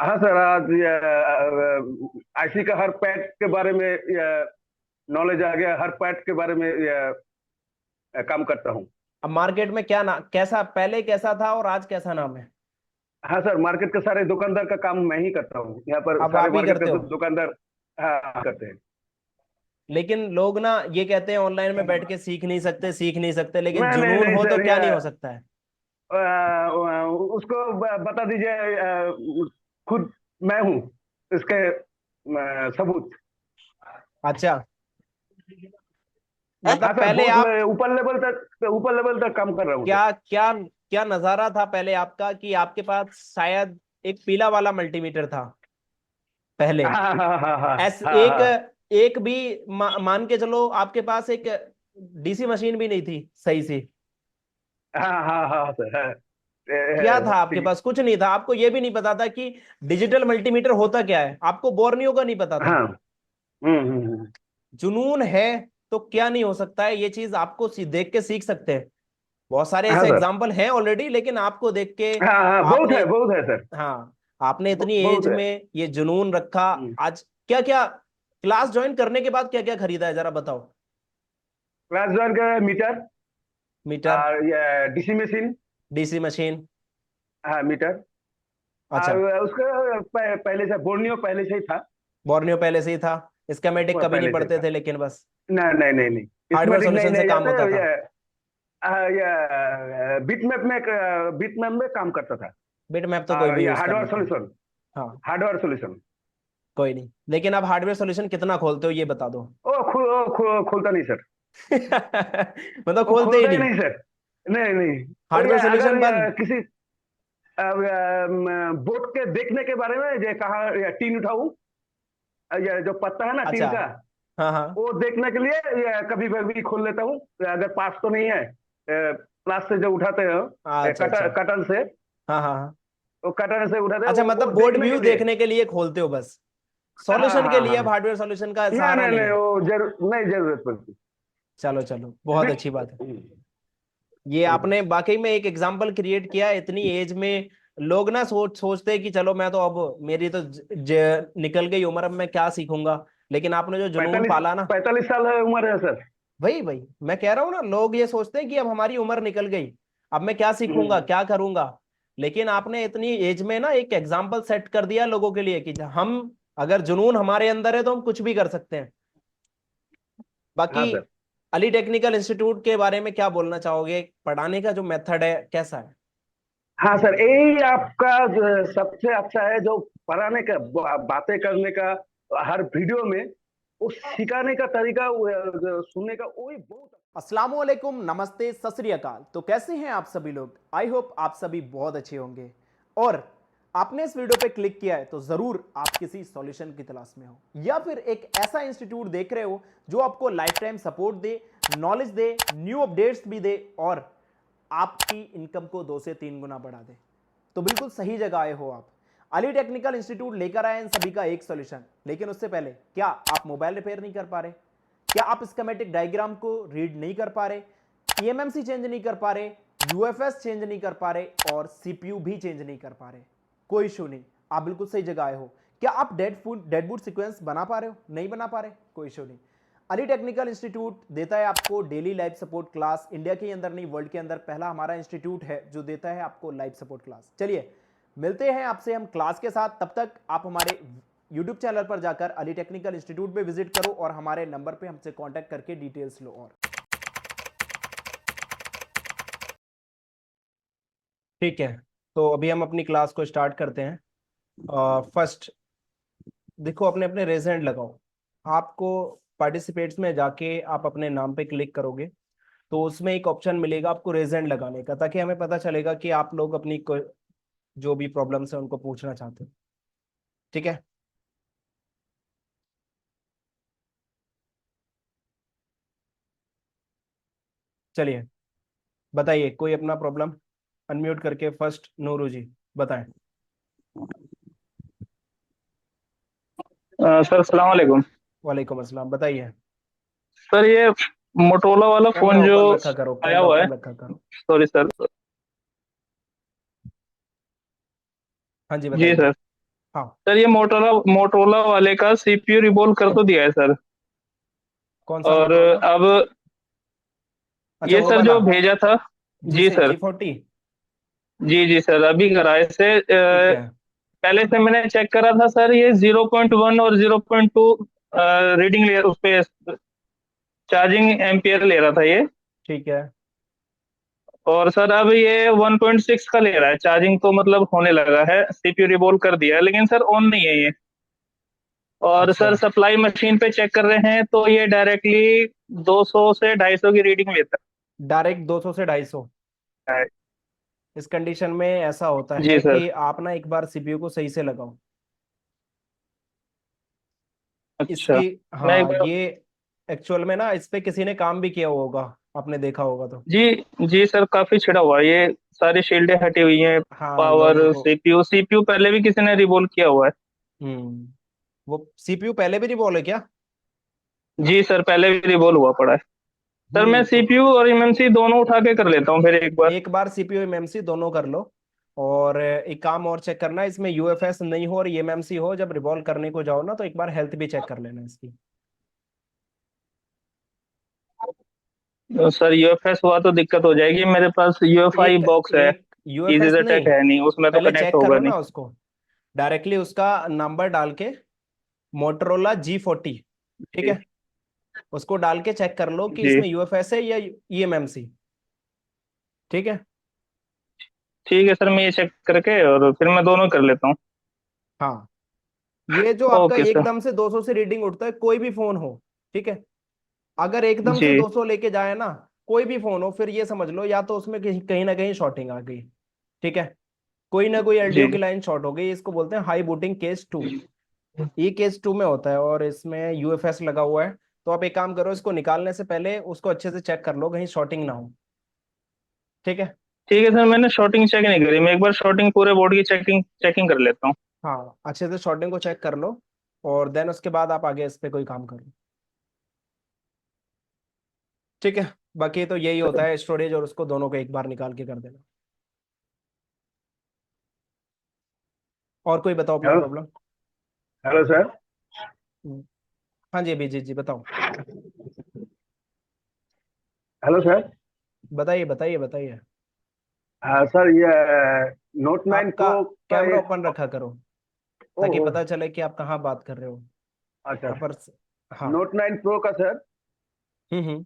हाँ सर, आज आईसी का हर पैट के बारे में नॉलेज आ गया। हर पैट के बारे में काम करता हूँ। अब मार्केट में क्या ना कैसा पहले कैसा था और आज कैसा नाम है? हाँ सर, मार्केट के सारे दुकानदार का काम मैं ही करता हूँ। यहाँ पर अब सारे आप ही मार्केट के करते हो। दुकानदार हाँ करते हैं। लेकिन लोग ना ये कहते हैं ऑनलाइन में बैठ के सीख नहीं सकते, सीख नहीं सकते, लेकिन नहीं नहीं जुनून नहीं हो तो सर, क्या नहीं हो सकता है। उसको बता दीजिए। खुद मैं हूँ इसके सबूत। अच्छा, हाँ मतलब सर, पहले बहुत आप ऊपर लेवल तक काम कर रहा हूँ सर। क्या क्या क्या नजारा था पहले आपका कि आपके पास शायद एक पीला वाला मल्टीमीटर था पहले। हाँ हाँ हाँ हाँ एस हाँ एक हाँ एक भी मान के चलो आपके पास एक डीसी मशीन भी नहीं थी सही से। हाँ हाँ हाँ सर, हाँ। क्या था आपके ठीक। पास? कुछ नहीं था, आपको ये भी नहीं पता था कि डिजिटल मल्टीमीटर होता क्या है, आपको बोर्नियो का नहीं पता था। हाँ। हम्म। जुनून है तो क्या नहीं हो सकता है, ये चीज आपको देख के सीख सकते हैं। बहुत सारे हाँ ऐसे सर। एग्जाम्पल हैं ऑलरेडी, लेकिन आपको देख के हाँ हाँ, आपने बहुत है सर। हाँ आपने इतनी एज बहुत है। में ये जुनून रखा। हम्म। आज क्या क्या क्लास ज्वाइन करने के बाद क्या क्या खरीदा है जरा बताओ। क्लास वन का मीटर मीटर, और ये डीसी मशीन। DC machine. हाँ, मीटर। अच्छा, और उसका पहले से बोर्नियो पहले से ही था। बोर्नियो पहले से ही था। स्कीमेटिक कभी नहीं पहले से ही पढ़ते था। थे लेकिन बस नहीं नहीं नहीं नहीं, इसमें हार्डवेयर ठीक नहीं सॉल्यूशन से नहीं काम जाते। होता था। ये बिट मैप में काम करता था। बिट मैप तो कोई और भी ये यूज कर लेता है। हाँ, हार्डवेयर सॉल्यूशन। कोई नहीं, लेकिन आप हार्डवेयर सॉल्यूशन कितना खोलते हो ये बता दो। खुलता नहीं सर। मतलब वो खोलते ही खुलता ही नहीं। नहीं सर। नहीं नहीं। और ये हार्डवेयर अगर सॉल्यूशन बंद। किसी बोट के देखने के बारे में, ये कहा ये टीन उठाऊं, ये जो पत्ता है ना टीन अच्छा, का, हाँ हाँ, वो देखने के लिए ये कभी कभी खोल लेता हूँ। अगर पास तो नहीं है, प्लास से जो उठाते हो, अच्छा अच्छा, कटर से, हाँ हाँ हाँ। वो कटर से उठाते हैं, अच्छा, वो मतलब बोर्ड देखने के व्यू लिए। देखने के लिए खोलते हो बस, हाँ सॉल्यूशन के हाँ लिए अब हाँ। हार्डवेयर सॉल्यूशन का नहीं सहारा नहीं नहीं नहीं, है। वो नहीं जरूरत पड़ती। चलो चलो, बहुत अच्छी बात है। हम्म। ये आपने वाकई में एक एग्जाम्पल क्रिएट किया इतनी एज में। लोग ना सोचते हैं कि चलो मैं तो अब मेरी तो निकल गई उम्र, अब मैं क्या सीखूंगा। लेकिन आपने जो जुनून 45 पाला ना, 45 साल है उम्र है सर। वही वही मैं कह रहा हूँ ना, लोग ये सोचते हैं कि अब हमारी उम्र निकल गई, अब मैं क्या सीखूंगा हम्म। क्या करूंगा। लेकिन आपने इतनी एज में ना एक एग्जाम्पल सेट कर दिया लोगों के लिए कि हम, अगर जुनून हमारे अंदर है तो हम कुछ भी कर सकते हैं। बाकी हाँ सर। अली टेक्निकल इंस्टीट्यूट के बारे में क्या बोलना चाहोगे? पढ़ाने का जो मेथड है कैसा है? हाँ सर, यही आपका जो सबसे अच्छा है, जो पढ़ाने का, बातें करने का, हर वीडियो में वो सिखाने का तरीका, जो सुनने का, वही बहुत। अस्सलाम वालेकुम, नमस्ते, सत श्री अकाल। तो कैसे हैं आप सभी लोग? आई होप आप सभी बहुत अच्छे होंगे। और आपने इस वीडियो पे क्लिक किया है तो जरूर आप किसी सॉल्यूशन की तलाश में हो, या फिर एक ऐसा इंस्टीट्यूट देख रहे हो जो आपको लाइफ टाइम सपोर्ट दे, नॉलेज दे, न्यू अपडेट्स भी दे और आपकी इनकम को 2 से 3 गुना बढ़ा दे। तो बिल्कुल सही जगह आए हो आप। अली टेक्निकल इंस्टीट्यूट लेकर आए इन सभी का एक सॉल्यूशन। लेकिन उससे पहले, क्या आप मोबाइल रिपेयर नहीं कर पा रहे? क्या आप स्कीमेटिक डायग्राम को रीड नहीं कर पा रहे? ईएमएमसी चेंज नहीं कर पा रहे? यूएफएस चेंज नहीं कर पा रहे और सीपीयू भी चेंज नहीं कर पा रहे? कोई इशू नहीं, आप बिल्कुल सही जगह आए हो। क्या आप डेड बूट सीक्वेंस बना पा रहे हो? नहीं बना पा रहे? कोई इशू नहीं। अली टेक्निकल इंस्टीट्यूट देता है आपको daily life support class. India के अंदर नहीं, वर्ल्ड के अंदर पहला हमारा इंस्टीट्यूट है जो देता है आपको लाइफ सपोर्ट क्लास। चलिए मिलते हैं आपसे हम क्लास के साथ। तब तक आप हमारे यूट्यूब चैनल पर जाकर अली टेक्निकल इंस्टीट्यूट पे विजिट करो और हमारे नंबर पे हमसे कांटेक्ट करके डिटेल्स लो। और ठीक है, तो अभी हम अपनी क्लास को स्टार्ट करते हैं। फर्स्ट देखो, अपने अपने रेज हैंड लगाओ। आपको पार्टिसिपेट्स में जाके आप अपने नाम पे क्लिक करोगे तो उसमें एक ऑप्शन मिलेगा आपको रेज हैंड लगाने का, ताकि हमें पता चलेगा कि आप लोग अपनी जो भी प्रॉब्लम्स है उनको पूछना चाहते हैं। ठीक है, चलिए बताइए कोई अपना प्रॉब्लम अनम्यूट करके। फर्स्ट नूरू जी बताएं। सर, सलाम वालेकुम। वालेकुम अस्सलाम, बताइए। सर, ये मोटोला वाला कैमरा फोन जो ओपन रखा करो, आया कैमरा हुआ है। ओपन रखा करो। Sorry sir. हाँ जी जी बताइए। सर। हाँ, सर ये मोटरोला मोटरोला वाले का सीपीयू रिवॉल्व कर तो दिया है सर। कौन सा और मोटरोला? अब अच्छा, ये वो सर वाला, जो भेजा था। जी जिसे सर। G40। जी जी सर, अभी करा है इसे ठीक है। पहले से मैंने चेक करा था सर, ये 0.1 और 0.2 रीडिंग ले उस पे चार्जिंग एम्पियर ले रहा था ये। ठीक है। और सर अब ये 1.6 का ले रहा है चार्जिंग, तो मतलब होने लगा है, सीपीयू रिवॉल्व कर दिया है, लेकिन सर ऑन नहीं है ये। और अच्छा, सर सप्लाई मशीन पे चेक कर रहे हैं तो ये डायरेक्टली 200 से 250 की रीडिंग लेता डायरेक्ट 200 से 250। है। इस कंडीशन में ऐसा होता जी है सर। कि आप ना एक बार सीपीयू को सही से लगाओ। अच्छा। इसकी, मैं एक हाँ, बार। ये एक्चुअल में ना इस पे किसी ने काम भी किया होगा, आपने देखा होगा तो। जी जी सर, काफी छिड़ा हुआ है ये, सारी शील्डें हटी हुई हैं। हाँ, पावर, लोगों को। सीपीयू सीपीयू पहले भी किसी ने रिवॉल्व किया हुआ है। हम्म। वो सीपीयू पहले भी नहीं बोले क्या? जी सर, पहले भी रिवॉल्व हुआ पड़ा है। सर मैं तो सीपीयू और एमएमसी दोनों उठा के कर लेता हूँ फिर एक बार। एक बार सीपीयू एमएमसी दोनों कर लो। और एक काम और चेक करना, इसमें यूएफएस नहीं हो और एमएमसी हो, जब रिवॉल्व करने को जाओ ना तो एक बार हेल्थ भी चेक कर लेना इसकी। तो सर यूएफएस हुआ तो दिक्कत हो जाएगी, मेरे पास यूएफआई एक बॉक्स है। एक यूएफएस इजी नहीं, अटैक है नहीं, उसमें तो पहले कनेक्ट चेक होगा करो नहीं। ना उसको। डायरेक्टली उसका नंबर डाल के, मोटरोला G40, ठीक जी है, उसको डाल के चेक कर लो कि जी। इसमें यूएफएस है या ईएमएमसी। ठीक है। ठीक है सर, मैं ये चेक करके और फिर मैं दोनों कर लेता हूँ। हाँ, ये जो आपका ओके सर। एकदम से 200 से रीडिंग उठता है, कोई भी फोन हो, ठीक है, अगर एकदम से जी 200 लेके जाए ना, कोई भी फोन हो, फिर ये समझ लो या तो उसमें कहीं कहीं ना कहीं शॉर्टिंग आ गई। ठीक है, कोई ना कोई एलडीओ जी। की लाइन शॉर्ट हो गई, इसको बोलते हैं हाई बूटिंग केस 2। ये केस 2 में होता है और इसमें यूएफएस लगा हुआ है। तो आप एक काम करो, इसको निकालने से पहले उसको अच्छे से चेक कर लो, कहीं शॉर्टिंग ना हो। ठीक है। ठीक है सर, मैंने शॉर्टिंग चेक नहीं करी, मैं एक बार शॉर्टिंग पूरे बोर्ड की चेकिंग चेकिंग कर लेता हूँ। हाँ, अच्छे से शॉर्टिंग को चेक कर लो और देन उसके बाद आप आगे इस पे कोई काम करो। ठीक है। बाकी तो यही होता है, स्टोरेज और उसको दोनों को एक बार निकाल के कर देना। और कोई बताओ अपना हेलो। प्रॉब्लम। Hello sir. हाँ जी, अभिजीत जी बताओ। Hello sir. बताइए बताइए बताइए। हाँ सर, ये नोट 9 आपका प्रो का कैमरा एक। ओपन रखा करो, ताकि ओह। पता चले कि आप कहाँ बात कर रहे हो। अच्छा। अपर। हाँ। नोट 9 प्रो का सर, हम्म।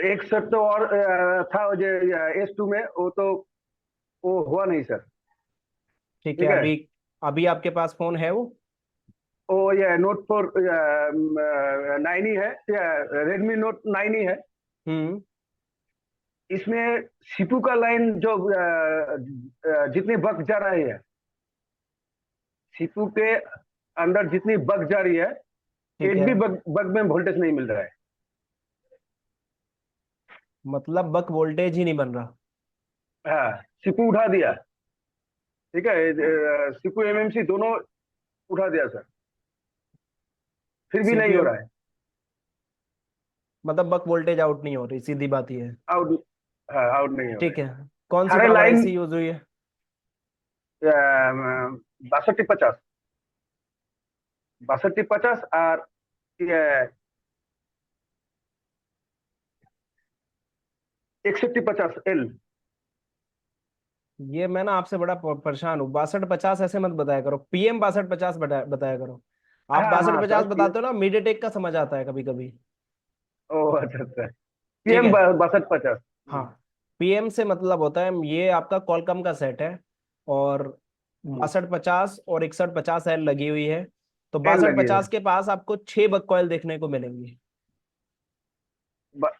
एक सेट तो और था वो जो S2 में, वो तो वो हुआ नहीं सर। ठीक है, ठीक है। अभी अभी आपके पास फोन है वो? वो ये नोट 4 9 ही है, रेडमी नोट 9 ही है। हम्म। इसमें सीपू का लाइन जो जितनी बग जा रही है, सीपू के अंदर जितनी बग जा रही है, ठीक एक है, भी बग में वोल्टेज नहीं मिल रहा है। मतलब बक वोल्टेज ही नहीं बन रहा। हाँ, सीपू उठा दिया। ठीक है, सीपू एमएमसी दोनों उठा दिया सर, फिर भी नहीं हो सीपीयू, रहा है। मतलब बक वोल्टेज आउट नहीं हो रही, सीधी बात ये है। आउट। हाँ, आउट नहीं हो रहा ठीक है। है। कौन सी सारे पावर लाइन आईसी यूज हुई है? 6250, 6250 और ये 6150L। ये मैं ना आपसे बड़ा परेशान हूँ, 6250 ऐसे मत बताया करो, पीएम 6250 बताया करो। आप हाँ बासठ हाँ पचास सर। बताते हो ना, मीडियाटेक का समझ आता है कभी कभी। ओह अच्छा अच्छा। ठीक पीएम है। 6250। हाँ, पीएम से मतलब होता है ये आपका कॉलकम का सेट है, और 6250 और 6150 एल लगी हुई है। तो एल बासठ लगी है। पचास के पास आपको 6 बक कॉइल देखने को मिलेंगी।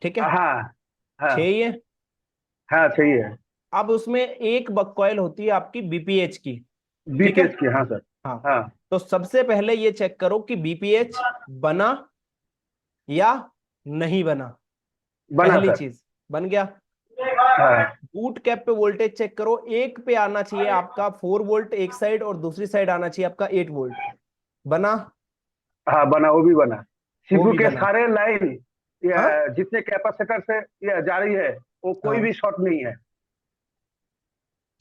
ठीक है, हाँ 6 हाँ ही है। हाँ, सही है। अब उसमें एक बक कॉइल होती है आपकी बीपीएच की। ठीक है। बीपीएस की, हाँ सर। हाँ, हाँ। तो सबसे पहले ये चेक करो कि बीपीएच बना या नहीं बना। बना पहली सर। चीज, बन गया। हाँ बूट कैप पे वोल्टेज चेक करो, एक पे आना चाहिए आपका 4 वोल्ट एक साइड और दूसरी साइड आना चाहिए आपका 8 वोल्ट। बना? हाँ, बना, वो भी बना। वो सीपू भी के बना। सारे लाइन हाँ, या जितने कैपेसिटर से या जारी है, वो कोई हाँ, भी शॉर्ट नहीं है।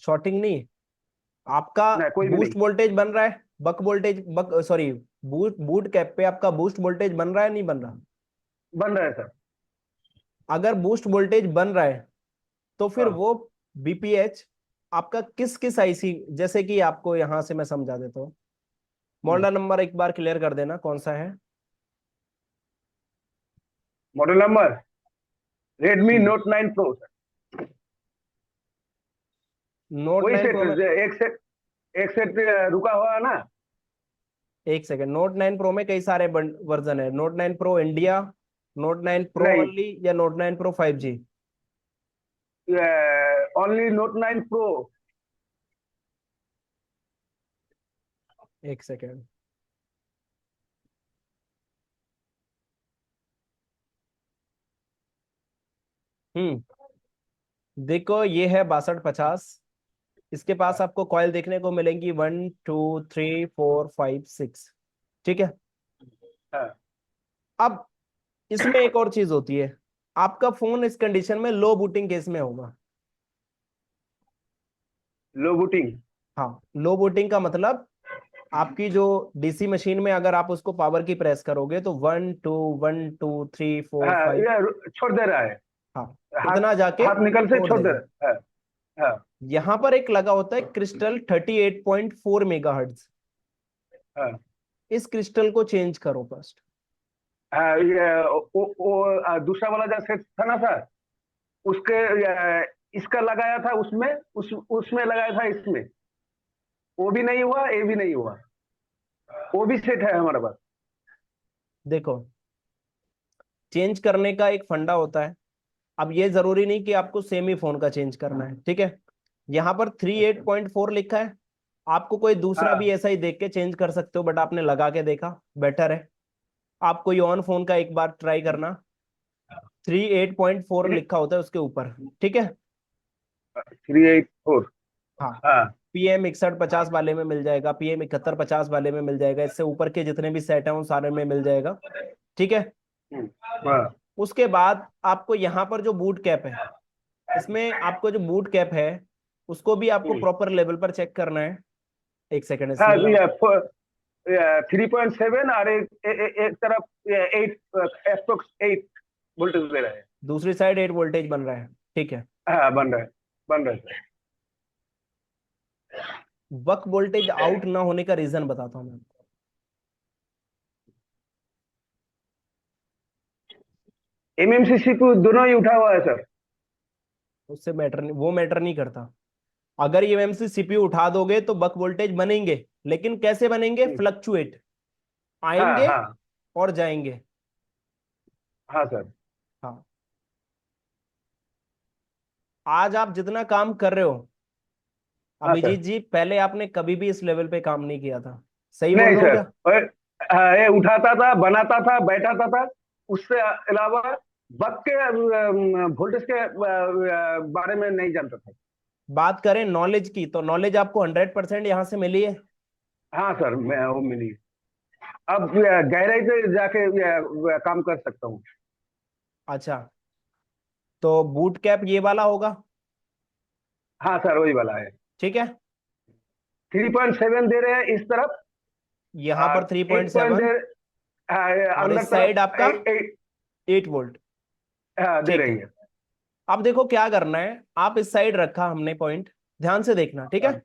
शॉर्टिंग नहीं, आपका नहीं, कोई भी नहीं। बूस्ट वोल्टेज बन रहा है, buck voltage sorry boot boot cap पे आपका बूस्ट वोल्टेज बन रहा है नहीं बन रहा? बन रहा है सर। अगर बूस्ट वोल्टेज बन रहा है तो फिर हाँ। वो बीपीएच आपका किस किस आईसी, जैसे कि आपको यहां से मैं समझा देता हूँ। मॉडल नंबर एक बार क्लियर कर देना कौन सा है। Model number Redmi note 9 pro sir. Note वही 9 सेट, प्रो में, एक सेट रुका हुआ है ना। एक सेकंड, नोट 9 प्रो में कई सारे वर्जन है। Note 9 pro India, note 9 pro नहीं, ओनली, या note 9 pro 5G? Only note 9 pro. एक सेकंड। देखो ये है 6250। इसके पास आपको कॉयल देखने को मिलेंगी 1 2 3 4 5 6। ठीक है। हाँ। अब इसमें एक और चीज होती है, आपका फोन इस कंडीशन में लो बूटिंग केस में होगा। लो बूटिंग। हाँ, लो बूटिंग का मतलब आपकी जो डीसी मशीन में अगर आप उसको पावर की प्रेस करोगे तो 1 2 1 2 3 4 हाँ, 5, ये छोड़ दे रहा है। हाँ, हाथ इतना जाके हाथ निकल से छोड़ छोड़ दे देगा। रहा है। हाँ। हाँ। यहां पर एक लगा होता है क्रिस्टल 38.4 मेगाहर्ट्ज। हाँ। इस क्रिस्टल को चेंज करो फर्स्ट। हाँ, ये दूसरा वाला जो सेट था ना सर, उसके इसका लगाया था उसमें, उसमें लगाया था इसमें। वो भी नहीं हुआ, ये भी नहीं हुआ। वो भी सेट है हमारे पास। देखो, चेंज करने का एक फंडा होता है। अब ये जरूरी नहीं कि आपको सेम ही फोन का चेंज करना है, ठीक है। यहाँ पर 38.4 लिखा है, आपको कोई दूसरा भी हाँ। ऐसा ही देख के चेंज कर सकते हो, बट आपने लगा के देखा, बेटर है। आप कोई ऑन फोन का एक बार ट्राई करना, 38.4 लिखा होता है उसके ऊपर, ठीक है। 384। हाँ, हाँ। PM 6150 वाले में मिल जाएगा, PM 7150 वाले में मिल जाएगा, इससे ऊपर के जितने भी सेट हैं उन सारे में मिल जाएगा, ठीक है। हम्म। हाँ। उसके बाद आपको यहाँ पर जो बूट कैप है, इसमें आपको जो बूट कैप है उसको भी आपको हम्म। प्रॉपर लेवल पर चेक करना है। एक सेकंड हाँ, इसमें मैं, ये 3.7 और एक तरफ 8, अप्रोक्स 8 वोल्टेज दे रहा है। दूसरी साइड 8 वोल्टेज बन रहा है, ठीक है। हाँ, बन रहा है, बन रहा है सर। बक वोल्टेज आउट ना होने का रीजन बताता हूँ मैं। एमएमसी सीपीयू दोनों ही उठा हुआ है सर। उससे मैटर नहीं, वो मैटर नहीं करता। अगर ये एमएमसी सीपीयू उठा दोगे तो बक वोल्टेज बनेंगे, लेकिन कैसे बनेंगे? फ्लक्चुएट, हाँ। आएंगे हाँ। और जाएंगे। हाँ सर। हाँ, आज आप जितना काम कर रहे हो हाँ अभिजीत सर। जी, पहले आपने कभी भी इस लेवल पे काम नहीं किया था, सही बोल नहीं रहा हूँ सर। क्या? और, ये उठाता था, बनाता था, बैठाता था। उससे अलावा बक के वोल्टेज के बारे में नहीं जानता था। बात करें नॉलेज की, तो नॉलेज आपको 100% यहाँ से मिली है। हाँ सर, मैं वो मिली। अब गहराई से जाके काम कर सकता हूँ। अच्छा, तो बूट कैप ये वाला होगा, हाँ सर, वही वाला है। ठीक है। 3.7 दे रहे हैं इस तरफ, यहाँ पर और 8 पॉइंट 3.7 दे, हाँ, और अंदर इस तरफ साइड आपका 8। 8 वोल्ट, हाँ, दे ठीक रही है। है। अब देखो क्या करना है, आप इस साइड रखा हमने पॉइंट, ध्यान से देखना, ठीक हाँ। है।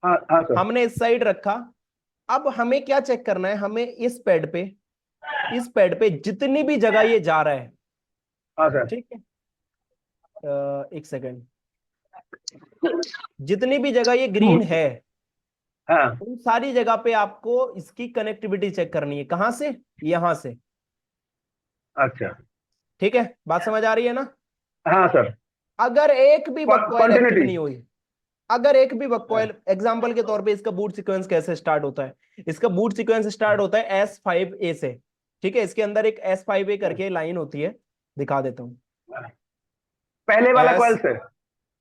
हाँ। हाँ सर। हमने इस साइड रखा। अब हमें क्या चेक करना है, हमें इस पैड पे जितनी भी जगह ये जा रहा है, हाँ सर। ठीक है। एक सेकेंड, जितनी भी जगह ये ग्रीन है हाँ। उन सारी जगह पे आपको इसकी कनेक्टिविटी चेक करनी है। कहां से? यहां से, अच्छा। ठीक है। बात समझ आ रही है ना? हाँ सर। अगर एक भी बक कॉइल एक्टिव कंटिन्यूटी। नहीं हुई, अगर एक भी बक कॉइल, एग्जाम्पल के तौर पे इसका बूट सीक्वेंस कैसे स्टार्ट होता है? इसका बूट सीक्वेंस स्टार्ट होता है S5A से, ठीक है। इसके अंदर एक S5A करके लाइन होती है, दिखा देता हूँ। पहले वाला एस कॉल सर।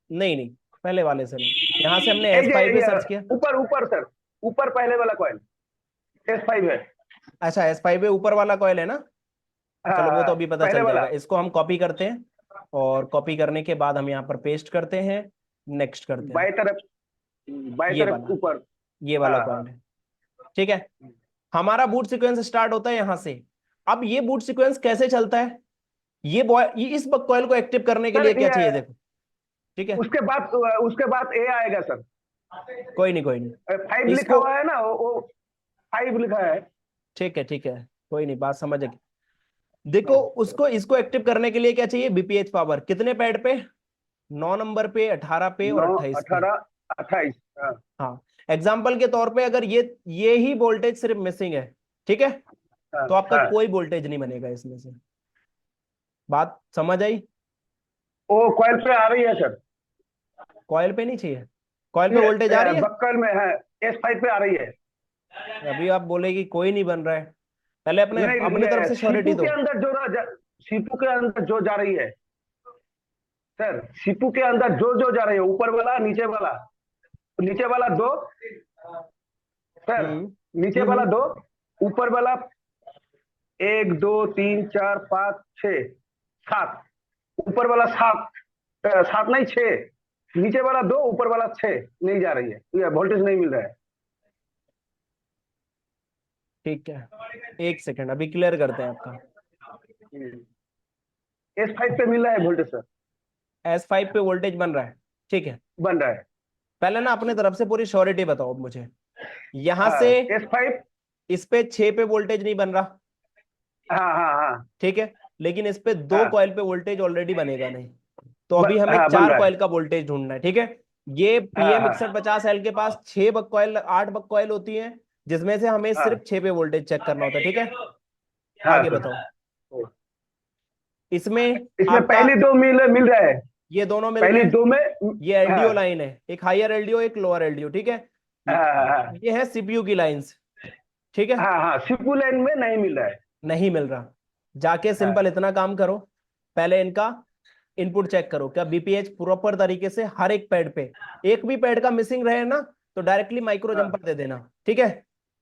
नहीं नहीं, पहले वाले से नहीं, यहां से हमने ए S5A सर्च किया। ऊपर ऊपर सर, ऊपर पहले वाला कॉइल S5 है। अच्छा, S5A ऊपर वाला कॉइल है ना? हाँ। चलो वो तो हाँ, अभी पता पहले चल वाला। जाएगा। इसको हम कॉपी करते हैं, और कॉपी करने के बाद हम यहाँ पर पेस्ट करते हैं, नेक्स्ट करते हैं। बाएं तरफ, बाएं ये तरफ वाला, ऊपर। ये वाला हाँ। हाँ। कॉइल है, ठीक है, हमारा बूट सीक्वेंस स्टार्ट होता है यहां से। अब ये बूट सीक्वेंस कैसे चलता है, ये इस बक कॉइल को एक्टिव करने के सर लिए क्या ये चाहिए, देखो। ठीक है, उसके बाद ए आएगा सर। कोई नहीं कोई नहीं, 5 लिखा इसको, हुआ है ना, वो 5 लिखा है। ठीक है ठीक है, कोई नहीं, बात समझ गई। देखो, उसको इसको एक्टिव करने के लिए क्या चाहिए, बीपीएच पावर कितने पैड पे, 9 नंबर पे, 18 पे और 9, 28 पे। 18, 28। हाँ हाँ, एग्जाम्पल के तौर पे अगर ये ही वोल्टेज सिर्फ मिसिंग है, ठीक है, हाँ तो आपका हाँ। कोई वोल्टेज नहीं बनेगा इसमें से। बात समझ आई। वो कॉइल पे आ रही है सर। कॉइल पे नहीं चाहिए, कॉइल पे ये वोल्टेज आ रही है। बक्कल में है, S5 पे आ रही है। अभी आप बोले कि कोई नहीं बन रहा है, पहले अपने नहीं, अपने तरफ ये से श्योरिटी दो। सीपू के अंदर जो जा रही है सर, सीपू के अंदर जो जा रही है, ऊपर वाला नीचे वाला दो सर, नीचे वाला हम्म। दो, ऊपर वाला 1 2 3 4 5 6 7, ऊपर वाला 7, 7 नहीं 6, नीचे वाला 2, ऊपर वाला 6 नहीं जा रही है, ये वोल्टेज नहीं मिल रहा है। ठीक है, एक सेकंड, अभी क्लियर करते हैं आपका। S5 पे मिल रहा है वोल्टेज सर, S5 पे वोल्टेज बन रहा है, ठीक है। बन रहा है। पहले ना अपने तरफ से पूरी श्योरिटी बताओ मुझे, यहां हाँ, से S5। इस पे 6 पे वोल्टेज नहीं बन रहा, हाँ हाँ हाँ ठीक है, लेकिन इस पे 2 हाँ कॉइल पे वोल्टेज ऑलरेडी बनेगा नहीं, तो अभी हमें हाँ, बन 4 रहा है। कॉइल का वोल्टेज ढूंढना है, ठीक है। ये हाँ PM हाँ 6150L के पास 6 बक कॉइल, 8 बक कॉइल होती है, जिसमें से हमें हाँ सिर्फ 6 पे वोल्टेज चेक करना होता है, ठीक है। हाँ आगे सर। बताओ, इसमें इसमें आपका पहली दो मिल रहा है, ये दोनों मिल रहे पहली हैं, दो में। ये हाँ एलडीओ लाइन है, एक हायर एलडीओ एक लोअर एलडीओ, ठीक है। हाँ हाँ ये है सीपीयू की लाइंस, ठीक है। हाँ हाँ, सीपू लाइन में नहीं मिल रहा है। नहीं मिल रहा, जाके हाँ सिंपल इतना काम करो, पहले इनका इनपुट चेक करो, क्या बीपीएच प्रॉपर तरीके से हर एक पैड पे, एक भी पैड का मिसिंग रहे ना तो डायरेक्टली माइक्रो हाँ। जंपर दे देना, ठीक है।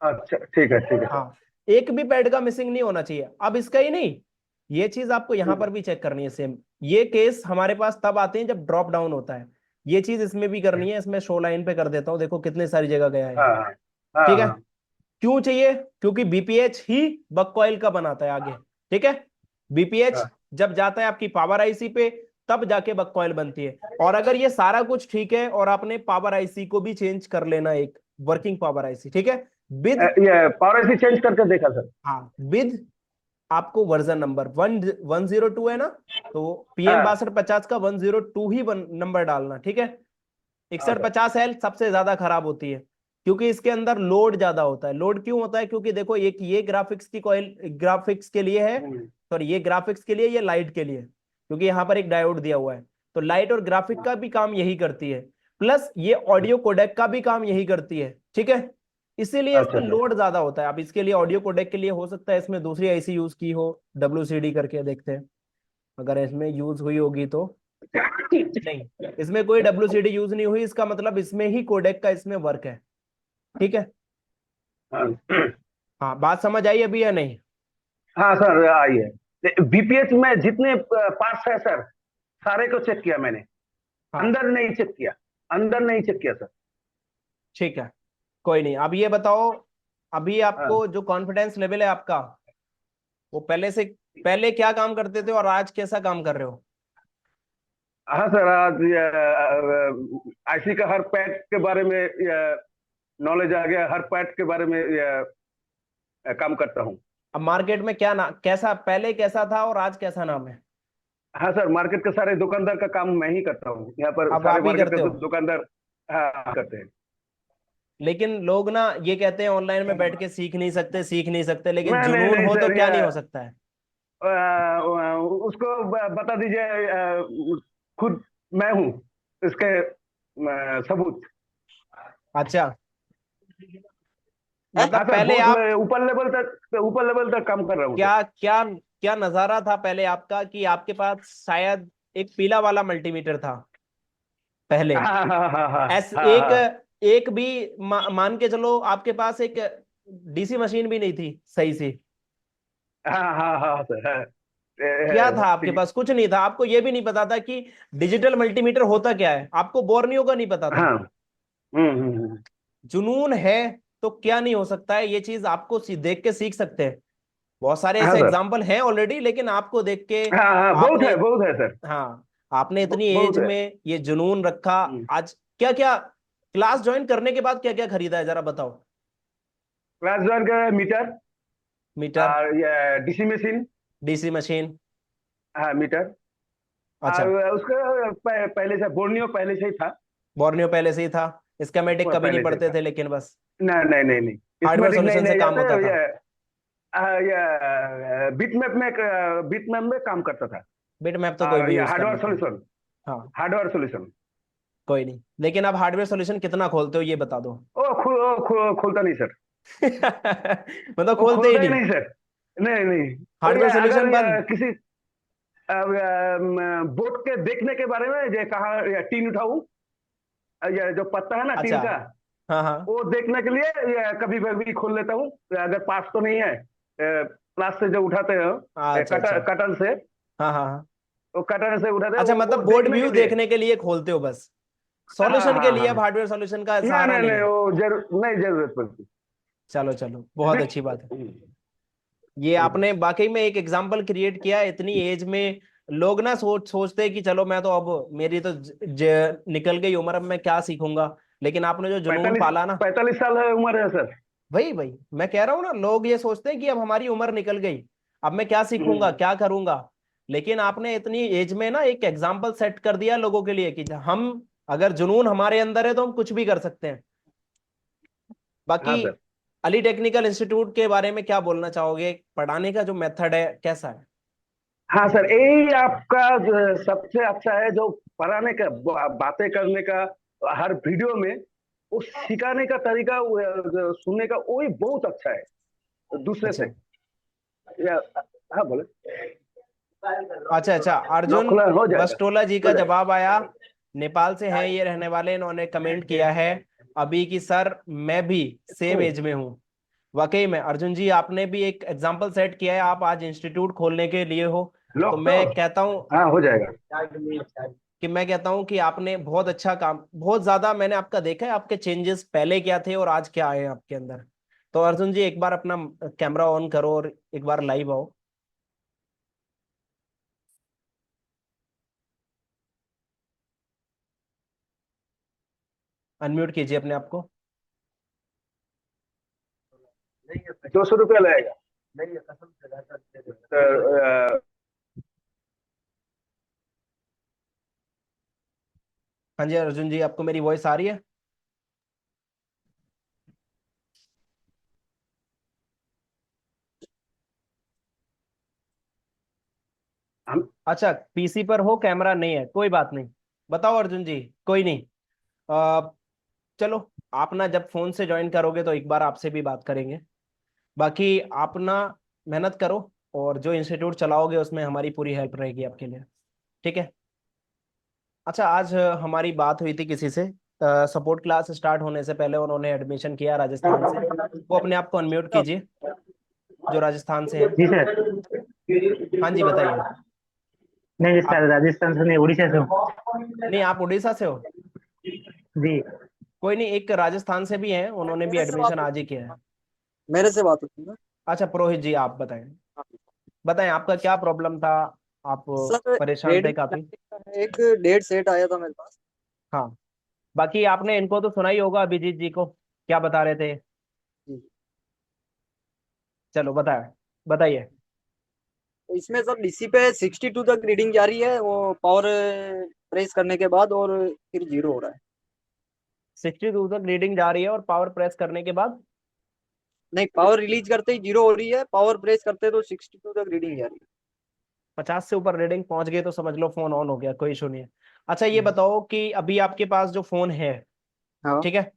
अच्छा, ठीक है सर। हाँ, एक भी पैड का मिसिंग नहीं होना चाहिए। अब इसका ही नहीं, ये चीज आपको यहां पर भी चेक करनी है सेम। ये केस हमारे पास तब आते हैं जब ड्रॉप डाउन होता है, ये चीज इसमें भी करनी है। इसमें शो लाइन पे कर देता हूँ, देखो कितने सारी जगह गया है, हाँ हाँ ठीक है। हाँ क्यों चाहिए, क्योंकि बीपीएच ही बक कॉइल का बनाता है आगे, ठीक है। बीपीएच हाँ जब जाता है आपकी पावर आईसी पे, तब जाके बक कॉइल बनती है। और अगर ये सारा कुछ ठीक है और आपने पावर आईसी को भी चेंज कर लेना, एक वर्किंग पावर आईसी, ठीक है, विद, ये पावर एसी चेंज करके देखा सर। हाँ, विद आपको वर्जन नंबर 102 है ना, तो PM हाँ 6250 का 102 ही नंबर डालना, ठीक है। हाँ सर। 6150L सबसे ज्यादा खराब होती है, क्योंकि इसके अंदर लोड ज्यादा होता है। लोड क्यों होता है, क्योंकि देखो एक ये ग्राफिक्स की कॉइल ग्राफिक्स के लिए है, सॉरी ये ग्राफिक्स के लिए, ये लाइट के लिए, क्योंकि यहाँ पर एक डायोड दिया हुआ है, तो लाइट और ग्राफिक का भी काम यही करती है, प्लस ये ऑडियो कोडेक का भी काम यही करती है, ठीक है। इसीलिए अच्छा इसमें सर। लोड ज्यादा होता है। अब इसके लिए ऑडियो कोडेक के लिए हो सकता है इसमें दूसरी आईसी यूज की हो, WCD करके देखते हैं, अगर इसमें यूज हुई होगी तो। नहीं, इसमें कोई WCD यूज नहीं हुई, इसका मतलब इसमें ही कोडेक का इसमें वर्क है, ठीक है। हाँ हाँ, बात समझ आई अभी या नहीं। हाँ सर, आई है। बीपीएच में जितने पार्ट्स है सर, सारे को चेक किया मैंने। हाँ, अंदर नहीं चेक किया, अंदर नहीं चेक किया सर। ठीक है, कोई नहीं। अब ये बताओ, अभी हाँ आपको जो कॉन्फिडेंस लेवल है आपका, वो पहले क्या काम करते थे और आज कैसा काम कर रहे हो। हाँ सर, आज आईसी का हर पैड के बारे में नॉलेज आ गया, हर पैड के बारे में काम करता हूँ। अब मार्केट में क्या ना कैसा, पहले कैसा था और आज कैसा नाम है। हाँ सर, मार्केट के सारे दुकानदार का काम मैं ही करता हूँ, यहाँ पर अब सारे आप ही मार्केट करते के हो, दुकानदार हाँ करते हैं। लेकिन लोग ना ये कहते हैं ऑनलाइन में बैठ के सीख नहीं सकते, सीख नहीं सकते, लेकिन नहीं नहीं जुनून नहीं हो तो सर, क्या नहीं हो सकता है। उसको बता दीजिए, खुद मैं हूँ इसके सबूत। अच्छा, हाँ मतलब सर, पहले बहुत आप, ऊपर लेवल तक काम कर रहा हूँ सर। क्या क्या क्या नजारा था पहले आपका, कि आपके पास शायद एक पीला वाला मल्टीमीटर था पहले, हाँ हाँ हाँ हाँ एस हाँ एक, हाँ एक भी मान के चलो आपके पास एक डीसी मशीन भी नहीं थी सही से। हाँ हाँ हाँ सर, हाँ। क्या था आपके ठीक। पास, कुछ नहीं था, आपको ये भी नहीं पता था कि डिजिटल मल्टीमीटर होता क्या है, आपको बोर्नियो का नहीं पता था। हाँ। हम्म। जुनून है तो क्या नहीं हो सकता है, ये चीज आपको देख के सीख सकते हैं। बहुत सारे हाँ ऐसे सर। एग्जाम्पल हैं ऑलरेडी, लेकिन आपको देख के हाँ हाँ, आपने, बहुत है सर। हाँ, आपने इतनी बहुत एज है। में ये जुनून रखा। हम्म। आज क्या क्या क्लास ज्वाइन करने के बाद क्या क्या खरीदा है, जरा बताओ। क्लास ज्वाइन का मीटर, मीटर, और ये डीसी मशीन। DC machine. हाँ मीटर। अच्छा, और उसका पहले से बोर्नियो पहले से ही था। बोर्नियो पहले से ही था। स्कीमेटिक कभी नहीं पहले से ही पढ़ते था। थे, लेकिन बस नहीं नहीं नहीं नहीं, हार्डवेयर इसमेटिक नहीं सॉल्यूशन से नहीं काम जाते। होता था। ये बिटमैप में काम करता था। बिट मैप तो कोई और भी ये यूज कर हार्डवेयर लेता है। सॉल्यूशन। हाँ, हार्डवेयर सॉल्यूशन। कोई नहीं, लेकिन आप हार्डवेयर सॉल्यूशन कितना खोलते हो ये बता दो। खोलता नहीं सर। मतलब वो खोलते ही खोलता ही नहीं। नहीं सर। नहीं नहीं। और हार्डवेयर अगर सॉल्यूशन बंद। किसी बोट के देखने के बारे में, ये कहा ये टीन उठाऊं, ये जो पत्ता है ना टीन अच्छा, का, हाँ हाँ, वो देखने के लिए ये कभी कभी खोल लेता हूँ। अगर पास तो नहीं है, प्लास से जो उठाते हो, अच्छा कटर अच्छा, कटर से, हाँ हाँ हाँ। वो कटर से उठाते हैं, अच्छा, वो मतलब बोर्ड देखने के व्यू लिए। देखने के लिए खोलते हो बस, हाँ सॉल्यूशन के हाँ लिए हाँ। अब हार्डवेयर सॉल्यूशन का नहीं सहारा नहीं नहीं नहीं, है। वो नहीं जरूरत पड़ती। चलो चलो, बहुत अच्छी बात है। हम्म, ये हम्म। आपने वाकई में एक एग्जाम्पल क्रिएट किया है इतनी एज में। लोग ना सोचते हैं कि चलो मैं तो अब मेरी तो निकल गई उम्र, अब मैं क्या सीखूंगा। लेकिन आपने जो जुनून 45 पाला ना, 45 साल है उम्र है सर। वही वही मैं कह रहा हूँ ना, लोग ये सोचते हैं कि अब हमारी उम्र निकल गई, अब मैं क्या सीखूंगा, हम्म। क्या करूंगा। लेकिन आपने इतनी एज में ना एक एग्जाम्पल सेट कर दिया लोगों के लिए कि हम, अगर जुनून हमारे अंदर है तो हम कुछ भी कर सकते हैं। बाकी हाँ सर। अली टेक्निकल इंस्टीट्यूट के बारे में क्या बोलना चाहोगे, पढ़ाने का जो मेथड है कैसा है। हाँ सर, यही आपका जो सबसे अच्छा है, जो पढ़ाने का, बातें करने का, हर वीडियो में वो सिखाने का तरीका, जो सुनने का, वही बहुत अच्छा है दूसरे से। अच्छा या हाँ बोले। अच्छा अच्छा, अर्जुन नौखला हो जाएगा। बस्टोला जी हो का जाएगा। जवाब आया। नेपाल से हैं ये रहने वाले, इन्होंने कमेंट किया है अभी कि सर मैं भी सेम एज में हूँ। वाकई में अर्जुन जी, आपने भी एक एग्जाम्पल सेट किया है, आप आज इंस्टीट्यूट खोलने के लिए हो। तो लॉक तो। मैं कहता हूँ हाँ हो जाएगा। कि आपने बहुत अच्छा काम, बहुत ज्यादा मैंने आपका देखा है, आपके चेंजेस पहले क्या थे और आज क्या आए हैं आपके अंदर। तो अर्जुन जी एक बार अपना कैमरा ऑन करो और एक बार लाइव आओ। अनम्यूट कीजिए अपने आप को। 200 रुपया लगेगा। तो, हाँ जी अर्जुन जी, आपको मेरी वॉइस आ रही है। हम अच्छा, पीसी पर हो, कैमरा नहीं है, कोई बात नहीं। बताओ अर्जुन जी, कोई नहीं। अ, चलो, आप ना जब फोन से ज्वाइन करोगे तो एक बार आपसे भी बात करेंगे। बाकी आप ना मेहनत करो, और जो इंस्टीट्यूट चलाओगे उसमें हमारी पूरी हेल्प रहेगी आपके लिए। ठीक है। अच्छा, आज हमारी बात हुई थी किसी से, सपोर्ट क्लास स्टार्ट होने से पहले उन्होंने एडमिशन किया राजस्थान से। वो अपने आप को अनम्यूट कीजिए, जो राजस्थान से है। जी सर। हाँ जी, बताइए। नहीं आप, सर, राजस्थान से नहीं, उड़ीसा से हूँ। नहीं, आप उड़ीसा से हो। जी। कोई नहीं, एक राजस्थान से भी हैं, उन्होंने भी मेरे से बात एडमिशन आज ही होती किया है। है। मेरे से बात होती है। अच्छा पुरोहित जी, आप बताएं, बताएं आपका क्या प्रॉब्लम था। आप सर, परेशान थे रेडमी काफी। 90 का एक डेढ़ सेट आया था मेरे पास। हाँ, बाकी आपने इनको तो सुना ही होगा, अभिजीत जी को क्या बता रहे थे। जी। चलो बताए, बताइए। तो इसमें सर डीसी पे 62 तक रीडिंग जा रही है, वो पावर प्रेस करने के बाद, और फिर जीरो हो रहा है। 62 तक रीडिंग जा रही है और पावर प्रेस करने के बाद नहीं, पावर रिलीज करते ही जीरो हो रही है, पावर प्रेस करते तो 62 तक रीडिंग जा रही 50 से ऊपर रीडिंग पहुंच गई तो समझ लो फोन ऑन हो गया, कोई इशू नहीं है। अच्छा, ये है। बताओ कि अभी आपके पास जो फोन है, हाँ। ठीक है,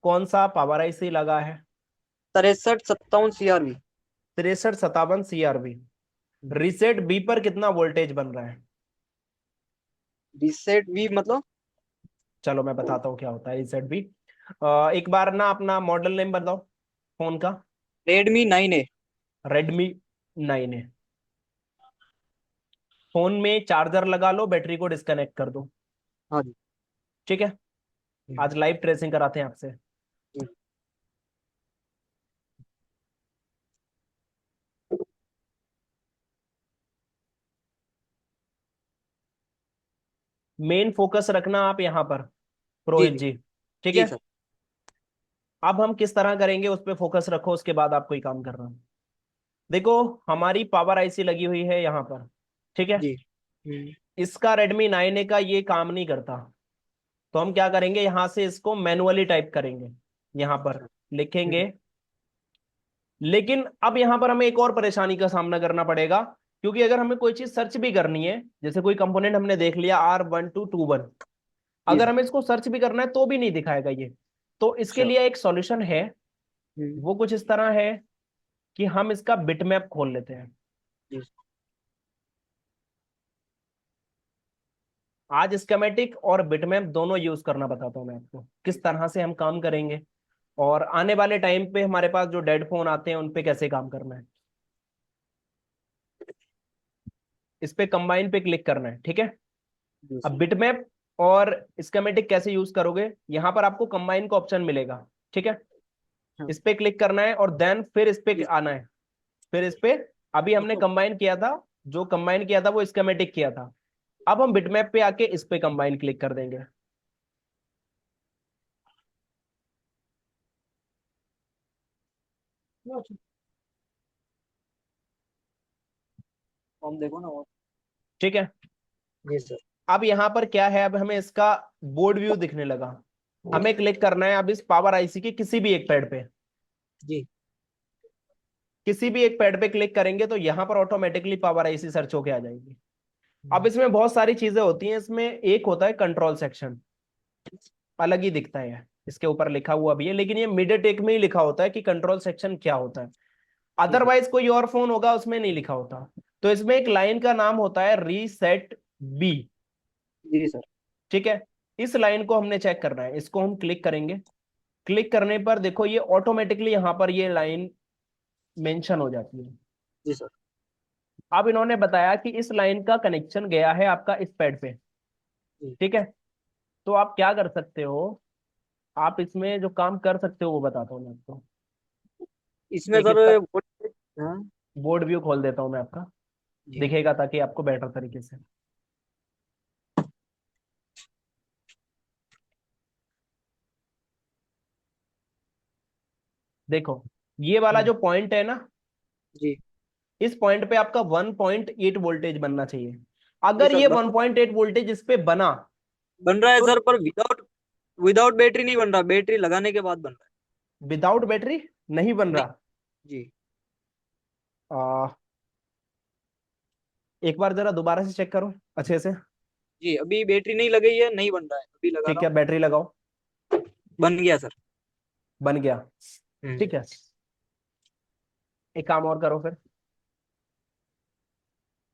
कौन सा पावर आईसी लगा है। 6357 CRV। 6357 CRV। रीसेट बी पर कितना वोल्टेज बन रहा है। रीसेट भी मतलब? चलो मैं बताता हूँ क्या होता है रीसेट बी। एक बार ना अपना मॉडल नेम बताओ फोन का। Redmi 9A। Redmi 9A। Phone में चार्जर लगा लो, बैटरी को डिस्कनेक्ट कर दो। हाँ जी। ठीक है, आज लाइव ट्रेसिंग कराते हैं आपसे। जी। मेन फोकस रखना आप यहाँ पर जी पुरोहित जी जी, ठीक जी है। सर। अब हम किस तरह करेंगे उस पर फोकस रखो, उसके बाद आप कोई काम करना। देखो, हमारी पावर आईसी लगी हुई है यहाँ पर, ठीक है। जी इसका Redmi 9A का ये काम नहीं करता, तो हम क्या करेंगे, यहां से इसको मैनुअली टाइप करेंगे, यहां पर अच्छा। लिखेंगे। लेकिन अब यहां पर हमें एक और परेशानी का सामना करना पड़ेगा, क्योंकि अगर हमें कोई चीज सर्च भी करनी है, जैसे कोई कंपोनेंट हमने देख लिया R1221, जी अगर सर। हमें इसको सर्च भी करना है तो भी नहीं दिखाएगा ये। तो इसके अच्छा। लिए एक सॉल्यूशन है, वो कुछ इस तरह है कि हम इसका बिटमैप खोल लेते हैं। जी आज स्केमेटिक और बिटमैप दोनों यूज करना बताता हूँ मैं आपको, किस तरह से हम काम करेंगे, और आने वाले टाइम पे हमारे पास जो डेड फोन आते हैं उन पे कैसे काम करना है। इस पे कंबाइन पे क्लिक करना है, ठीक है। जी अब सर। बिटमैप और स्केमेटिक कैसे यूज करोगे, यहां पर आपको कंबाइन का ऑप्शन मिलेगा, ठीक है। हाँ, इस पे क्लिक करना है और देन फिर इस पे जी आना है, फिर इस पे। अभी हमने मतलब कंबाइन किया था, जो कंबाइन किया था वो स्केमेटिक किया था। अब हम बिटमैप पे आके इस पे कंबाइन क्लिक कर देंगे। फॉर्म देखो ना और। ठीक है। जी सर। अब यहाँ पर क्या है, अब हमें इसका बोर्ड व्यू दिखने लगा। हमें क्लिक करना है अब इस पावर आईसी के किसी भी एक पैड पे, जी किसी भी एक पैड पे क्लिक करेंगे तो यहाँ पर ऑटोमेटिकली पावर आईसी सर्च होके आ जाएगी। अब इसमें बहुत सारी चीजें होती हैं, इसमें एक होता है कंट्रोल सेक्शन, अलग ही दिखता है, इसके ऊपर लिखा हुआ भी है, लेकिन ये मीडियाटेक में ही लिखा होता है कि कंट्रोल सेक्शन क्या होता है। ठीक है। अदरवाइज कोई और फोन होगा उसमें नहीं लिखा होता। तो इसमें एक लाइन का नाम होता है रीसेट बी, जी सर। ठीक है। इस लाइन को हमने चेक करना है, इसको हम क्लिक करेंगे। क्लिक करने पर देखो ये ऑटोमेटिकली यहाँ पर ये लाइन मेंशन हो जाती है। जी सर। अब इन्होंने बताया कि इस लाइन का कनेक्शन गया है आपका इस पैड पे, जी। ठीक है। तो आप क्या कर सकते हो, आप इसमें जो काम कर सकते हो वो बताता हूँ मैं आपको। इसमें एक सर इसका हाँ। बोर्ड व्यू खोल देता हूँ मैं आपका, जी दिखेगा ताकि आपको बेटर तरीके से। देखो, ये वाला जो पॉइंट है ना, जी इस पॉइंट पे आपका 1.8 वोल्टेज बनना चाहिए। जी अगर सर। ये 1.8 वोल्टेज इस पे बना बन रहा है तो सर, पर विदाउट विदाउट बैटरी नहीं बन रहा, बैटरी लगाने के बाद बन रहा विदाउट बैटरी नहीं बन है। नहीं। रहा। जी आ, एक बार जरा दोबारा से चेक करो अच्छे से। जी, अभी बैटरी नहीं लगाई है, नहीं बन रहा है, अभी लगा ठीक रहा है, बैटरी लगाओ, हूँ। बन गया सर। बन गया। हम्म ठीक है, एक काम और करो फिर।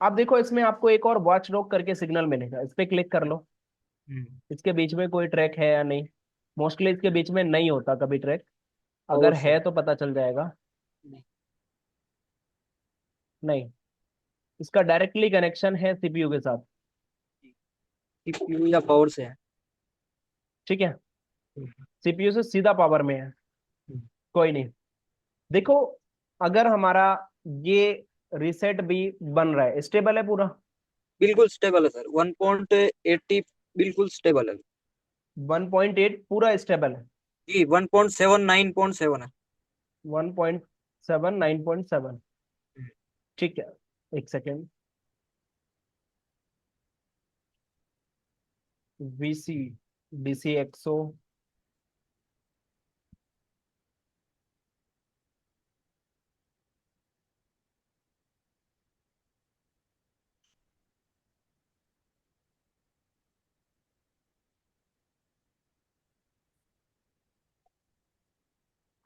आप देखो इसमें आपको एक और वॉच डॉग करके सिग्नल मिलेगा, इस पे क्लिक कर लो। हम्म। इसके बीच में कोई ट्रैक है या नहीं, मोस्टली इसके बीच में नहीं होता कभी ट्रैक, अगर और सर है तो पता चल जाएगा। नहीं। नहीं, इसका डायरेक्टली कनेक्शन है सीपीयू के साथ, सीपीयू या पावर से है। ठीक है। हम्म, सीपीयू से सीधा पावर में है। हम्म। कोई नहीं, देखो, अगर हमारा ये रीसेट भी बन रहा है, स्टेबल है पूरा। बिल्कुल स्टेबल है सर, 1.80 बिल्कुल स्टेबल है। 1.8 पूरा स्टेबल है। जी 1.7 9.7 है। 1.7 9.7, ठीक है। एक सेकेंड, वीसी डीसी एक्सो,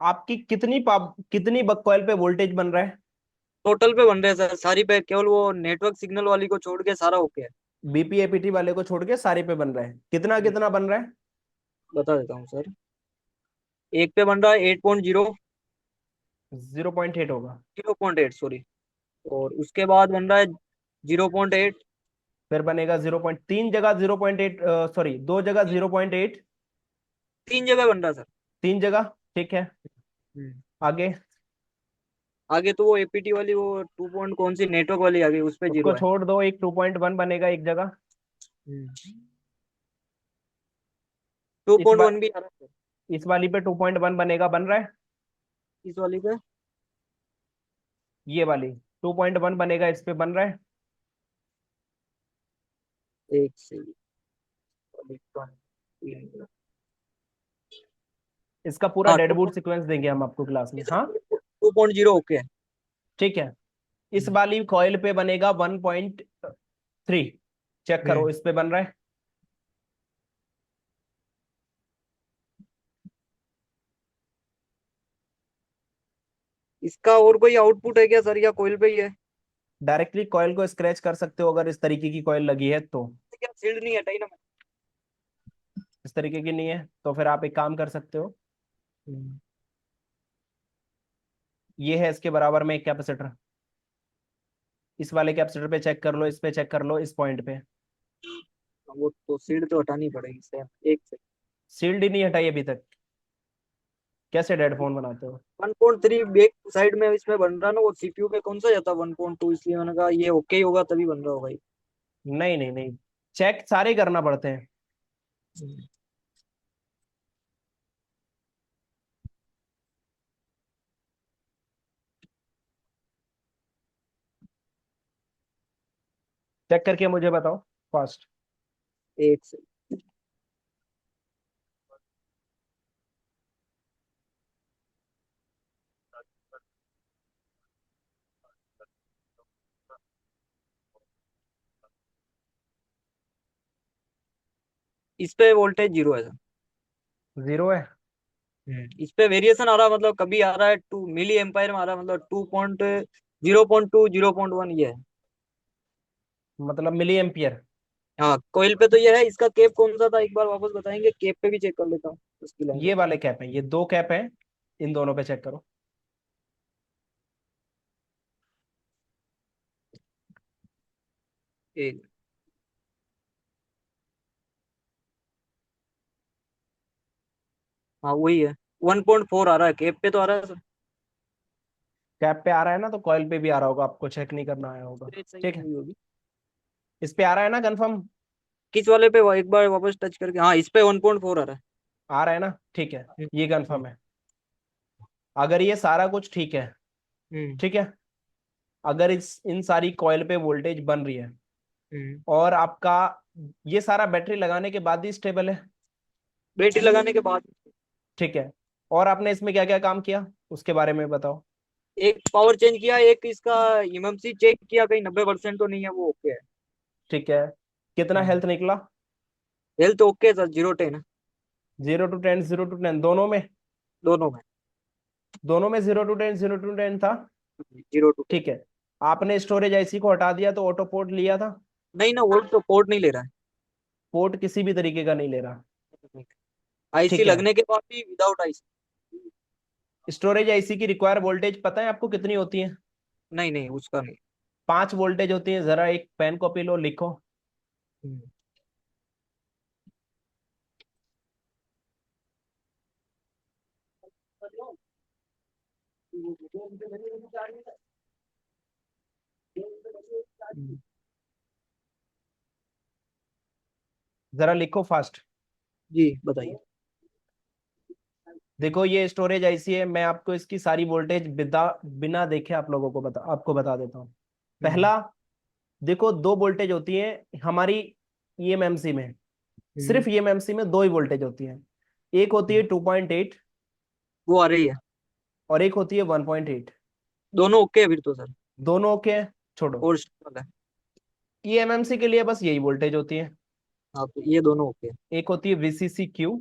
आपकी कितनी बककॉइल पे वोल्टेज बन रहा है। टोटल पे बन रहे हैं सर, सारी पे, केवल वो नेटवर्क सिग्नल वाली को छोड़ के सारा ओके है। बीपीएपीटी वाले को छोड़ के सारे पे बन रहा है, कितना कितना बन रहा है। बता देता हूँ सर। एक पे बन रहा है 8.0, 0.8 होगा। 0.8 सॉरी। और उसके बाद बन रहा है 0.8। फिर बनेगा 0.3 जगह 0.8, सॉरी 2 जगह 0.8, 3 जगह बन रहा है सर। 3 जगह, ठीक है। हम्म। आगे आगे तो वो एपीटी वाली, वो 2 पॉइंट कौन सी नेटवर्क वाली आ गई, उस पे उसको जीरो है। छोड़ दो, एक 2.1 बनेगा एक जगह। हम्म। 2.1 भी आ रहा है सर। इस वाली पे 2.1 बनेगा, बन रहा है? इस वाली पे ये वाली 2.1 बनेगा, इस पे बन रहा है? एक से इसका पूरा हाँ डेडबूट सीक्वेंस देंगे हम आपको क्लास में। हाँ 2.0 ओके है। ठीक है। इस वाली कॉइल पे बनेगा 1.3, चेक करो इस पे बन रहा है? इसका और कोई आउटपुट है क्या सर, या कोयल पे ही है? डायरेक्टली कॉइल को स्क्रैच कर सकते हो अगर इस तरीके की कॉइल लगी है तो। क्या सील्ड नहीं हटाई ना इस तरीके की नहीं है तो फिर आप एक काम कर सकते हो, ये है इसके बराबर में एक कैपेसिटर, इस वाले कैपेसिटर पे चेक कर लो, इस पे चेक कर लो, इस पॉइंट पे। वो तो सील्ड तो हटानी पड़ेगी सर, एक से। सील्ड ही नहीं हटाई अभी तक, कैसे डेड फोन बनाते हो? 1.3 बैक साइड में इसमें बन रहा ना, वो सीपीयू पे कौन सा जाता 1.2, इसलिए मैंने कहा ये ओके ही होगा तभी बन रहा होगा ये। नहीं नहीं नहीं, चेक सारे करना पड़ते हैं। चेक करके मुझे बताओ फास्ट। एक से इस पे वोल्टेज 0 है सर। जीरो है? इस पे वेरिएशन आ रहा है, मतलब कभी आ रहा है 2 मिली एम्पायर में आ रहा है, मतलब 0.2 0.1 ये है। मतलब मिली एम्पियर? हाँ कोयल पे तो ये है। इसका केप कौन सा था एक बार वापस बताएंगे? केप पे भी चेक कर लेता हूँ उसकी लाइन ये पे। वाले कैप है, ये दो कैप है, इन दोनों पे चेक करो। एक हाँ वही है, 1.4 आ रहा है केप पे तो आ रहा है सर। कैप पे आ रहा है ना, तो कॉइल पे भी आ रहा होगा, आपको चेक नहीं करना आया होगा। स्ट्रेट सही ठीक नहीं है, हुई होगी। इस पे आ रहा है ना कंफर्म? किस वाले पे एक बार वापस टच करके, हाँ इस पे 1.4 आ रहा है। आ रहा है ना, ठीक है, ये हम्म कंफर्म है। अगर ये सारा कुछ ठीक है, हम्म ठीक है, अगर इस इन सारी कॉइल पे वोल्टेज बन रही है हम्म। और आपका ये सारा बैटरी लगाने के बाद ही स्टेबल है, बैटरी लगाने के बाद ठीक है, और आपने इसमें क्या क्या काम किया उसके बारे में बताओ। एक पावर चेंज किया, एक इसका एमएमसी चेक किया, कहीं 90% तो नहीं है, वो ओके है। ठीक है, कितना हेल्थ निकला? हेल्थ ओके सर, 0-10 है 0 to 10, 0 to 10 दोनों में? दोनों में। दोनों में 0 to 10, 0 to 10 था? 0-10। ठीक है, आपने स्टोरेज आईसी को हटा दिया तो ऑटो पोर्ट लिया था? नहीं ना, वोल्ट तो पोर्ट नहीं ले रहा पोर्ट किसी भी तरीके का नहीं ले रहा? है। आईसी ठीक है, लगने के बाद भी विदाउट आईसी। स्टोरेज आईसी की रिक्वायर वोल्टेज पता है आपको कितनी होती है? नहीं नहीं उसका नहीं। 5 वोल्टेज होती है, जरा एक पेन कॉपी लो, लिखो। हम्म। जरा लिखो फास्ट। जी बताइए। देखो ये स्टोरेज आईसी है, मैं आपको इसकी सारी वोल्टेज बिना बिना देखे आप लोगों को आपको बता देता हूँ। हम्म पहला, देखो दो वोल्टेज होती है हमारी ईएमएमसी में, हम्म सिर्फ ईएमएमसी में दो ही वोल्टेज होती है, एक होती है 2.8 वो आ रही है। और एक होती है 1.8। दोनों ओके है फिर तो सर। दोनों ओके है, छोड़ो। और स्टेबल है। ईएमएमसी के लिए बस यही वोल्टेज होती है, हाँ तो ये दोनों ओके है। एक होती है वीसीसी क्यू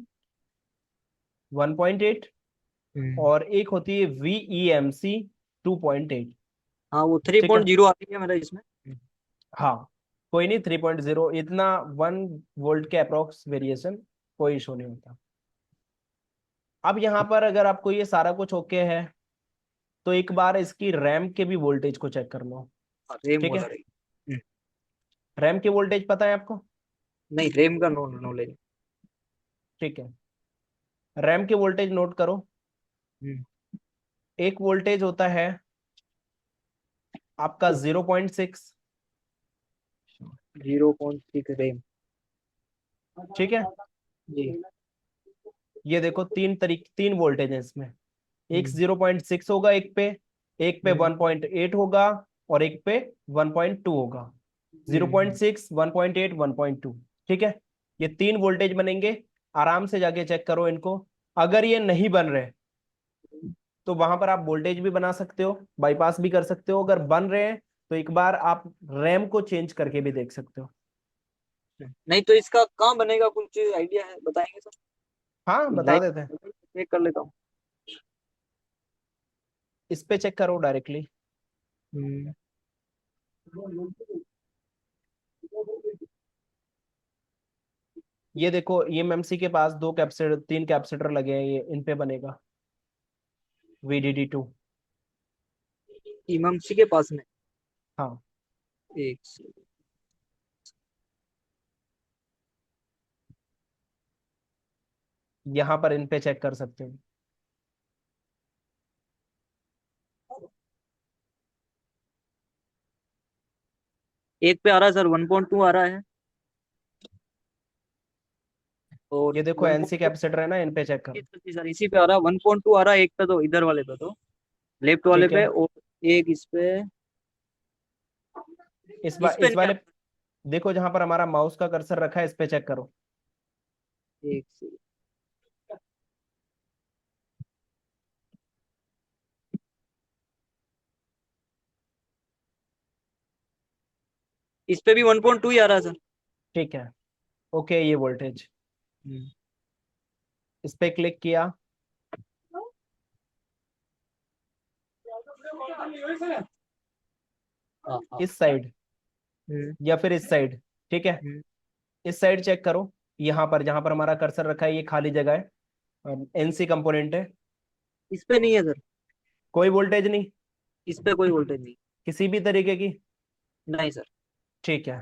1.8 हम्म। और एक होती है वीईएमसी 2.8। हाँ वो थ्री ठीक है, पॉइंट जीरो आ रही है मेरा इसमें। हाँ कोई नहीं, 3.0 इतना, 1 वोल्ट के अप्रोक्स वेरिएशन, कोई इशू नहीं होता। अब यहाँ पर अगर आपको ये सारा कुछ ओके है तो एक बार इसकी रैम के भी वोल्टेज को चेक कर लो। हाँ, रेम ठीक बोला है, रही। रैम की वोल्टेज पता है आपको? नहीं रेम का नो नॉलेज। ठीक है, रैम की वोल्टेज नोट करो। एक वोल्टेज होता है आपका 0.6, 0.6 रेम। ठीक है, जी ये देखो तीन वोल्टेज है इसमें। एक 0.6 होगा एक पे 1.8 होगा और एक पे 1.2 होगा। 0.6, 1.8, 1.2। ठीक है, ये तीन वोल्टेज बनेंगे। आराम से जाके चेक करो इनको। अगर ये नहीं बन रहे तो वहां पर आप वोल्टेज भी बना सकते हो, बाईपास भी कर सकते हो। अगर बन रहे हैं तो एक बार आप रैम को चेंज करके भी देख सकते हो। नहीं तो इसका कहाँ बनेगा, कुछ आइडिया है, बताएंगे सर? हाँ, बता लाइव देते हैं। चेक कर लेता हूँ। इस पे चेक करो डायरेक्टली। हम्म, ये देखो ईएमएमसी के पास दो कैपेसिटर, तीन कैपेसिटर लगे हैं, ये इन पे बनेगा VDD2। इमामसी के पास में। हाँ, एक second। यहाँ पर इन पे चेक कर सकते हो। एक पे आ रहा है सर 1.2 आ रहा है, और ये देखो एनसी 1.2 कैपेसिटर है ना, इन पे चेक करो। सर इसी पे आ रहा है, 1.2 आ रहा है एक पे, तो इधर वाले पे, तो लेफ्ट वाले ठीक पे, है, और एक इस पे। इस पे इस नहीं आ वाले देखो जहां पर हमारा माउस का कर्सर रखा है, इस पे चेक करो। रहा। एक second। इस पे भी 1.2 ही आ रहा है सर। ठीक है, ओके, ये वोल्टेज हम्म, इस पे क्लिक किया। हाँ हाँ। इस साइड हम्म, या फिर इस साइड, ठीक है, हम्म। इस साइड चेक करो। यहाँ पर जहां पर हमारा कर्सर रखा है, ये खाली जगह है और एनसी कंपोनेंट है। इस पे नहीं है सर। कोई वोल्टेज नहीं इस पे कोई वोल्टेज नहीं। किसी भी तरीके की। नहीं सर। ठीक है,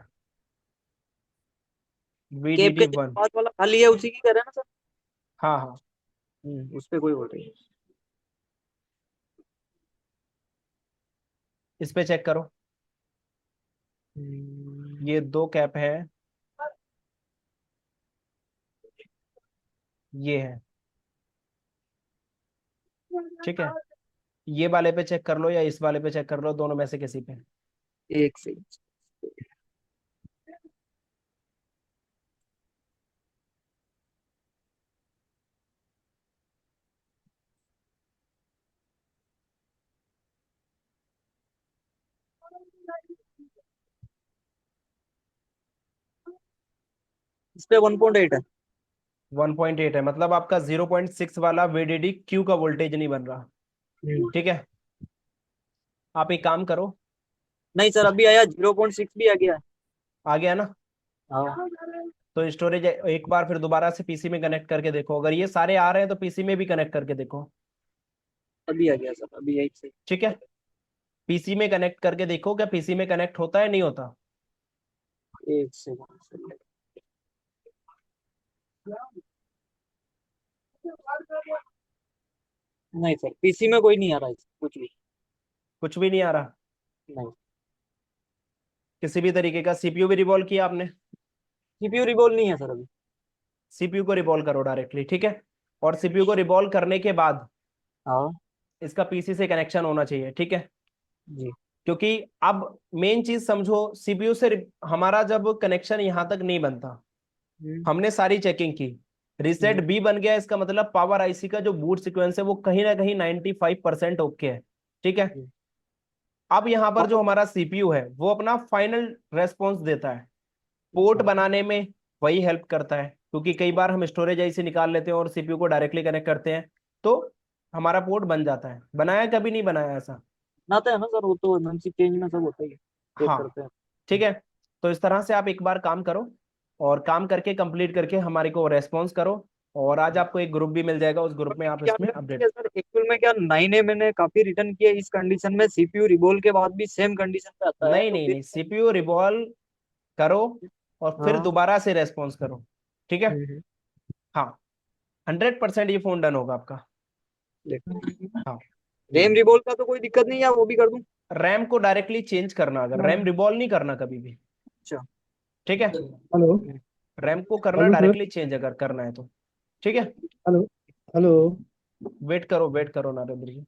केप के VDD1। पास वाला खाली है, उसी की कह रहे हैं ना सर? हाँ हाँ, उस पे कोई वोल्टेज नहीं। इस पे चेक करो। हम्म, ये दो कैप है, ये है। ठीक है, ये वाले पे चेक कर लो या इस वाले पे चेक कर लो, दोनों में से किसी पे। एक सेकंड। इस पे 1.8 है। 1.8 है, मतलब आपका 0.6 वाला VDD Q का वोल्टेज नहीं बन रहा। ठीक है, आप एक काम करो। नहीं सर, अभी आया 0.6 भी आ गया। आ गया ना? हाँ, तो स्टोरेज एक बार फिर दोबारा से पीसी में कनेक्ट करके देखो। अगर ये सारे आ रहे हैं तो पीसी में भी कनेक्ट करके देखो। अभी आ गया सर, अभी एक से। ठीक है, पीसी में कनेक्ट करके देखो, क्या पीसी में कनेक्ट होता है नहीं होता। एक सेकंड। नहीं सर, पीसी में कोई नहीं आ रहा है कुछ भी। कुछ भी नहीं आ रहा। नहीं। किसी भी तरीके का सीपीयू भी रिवॉल्व किया आपने? सीपीयू रिबॉल नहीं है सर अभी। सीपीयू को रिवॉल्व करो डायरेक्टली। ठीक है, और सीपीयू को रिवॉल्व करने के बाद हाँ इसका पीसी से कनेक्शन होना चाहिए। ठीक है, जी। क्योंकि अब मेन चीज समझो, सीपीयू से हमारा जब कनेक्शन यहां तक नहीं बनता, हम्म, हमने सारी चेकिंग की, हम्म, रीसेट बी बन गया, इसका मतलब पावर आईसी का जो बूट सीक्वेंस है वो कहीं ना कहीं 95% ओके है। ठीक है, जी। अब यहाँ पर जो हाँ, हमारा सीपीयू है वो अपना फाइनल रेस्पॉन्स देता है। पोर्ट अच्छा। बनाने में वही हेल्प करता है, क्योंकि कई बार हम स्टोरेज ऐसे निकाल लेते हैं और सीपीयू को डायरेक्टली कनेक्ट करते हैं, तो हमारा पोर्ट बन जाता है। बनाया कभी नहीं बनाया ऐसा? बनाते हैं ना सर, वो तो एमएमसी चेंज में सब होता ही है, चेक हाँ, करते हैं। ठीक है। तो इस तरह से आप एक बार काम करो और काम करके कंप्लीट करके हमारे को रेस्पॉन्स करो। और आज आपको एक ग्रुप भी मिल जाएगा, उस ग्रुप में आप क्या इसमें अपडेट। सर, एक्चुअल में क्या 9A मैंने काफी रिटर्न किया, इस कंडीशन में सीपीयू रिबॉल के बाद भी सेम कंडीशन पे आता है, नहीं तो नहीं फिर? नहीं, सीपीयू रिवॉल्व करो और फिर हाँ। दोबारा से रेस्पॉन्स करो। ठीक है, हम्म, हाँ, 100% ये फोन डन होगा आपका। हाँ, रैम रिबॉल का तो कोई दिक्कत नहीं है, वो भी कर दूं? रैम को डायरेक्टली चेंज करना, अगर रैम रिवॉल्व नहीं करना कभी भी। अच्छा। ठीक है, हेलो। रैम को करना हेलो सर। डायरेक्टली चेंज अगर करना है तो। ठीक है, हेलो हेलो। वेट करो नरेंद्र जी।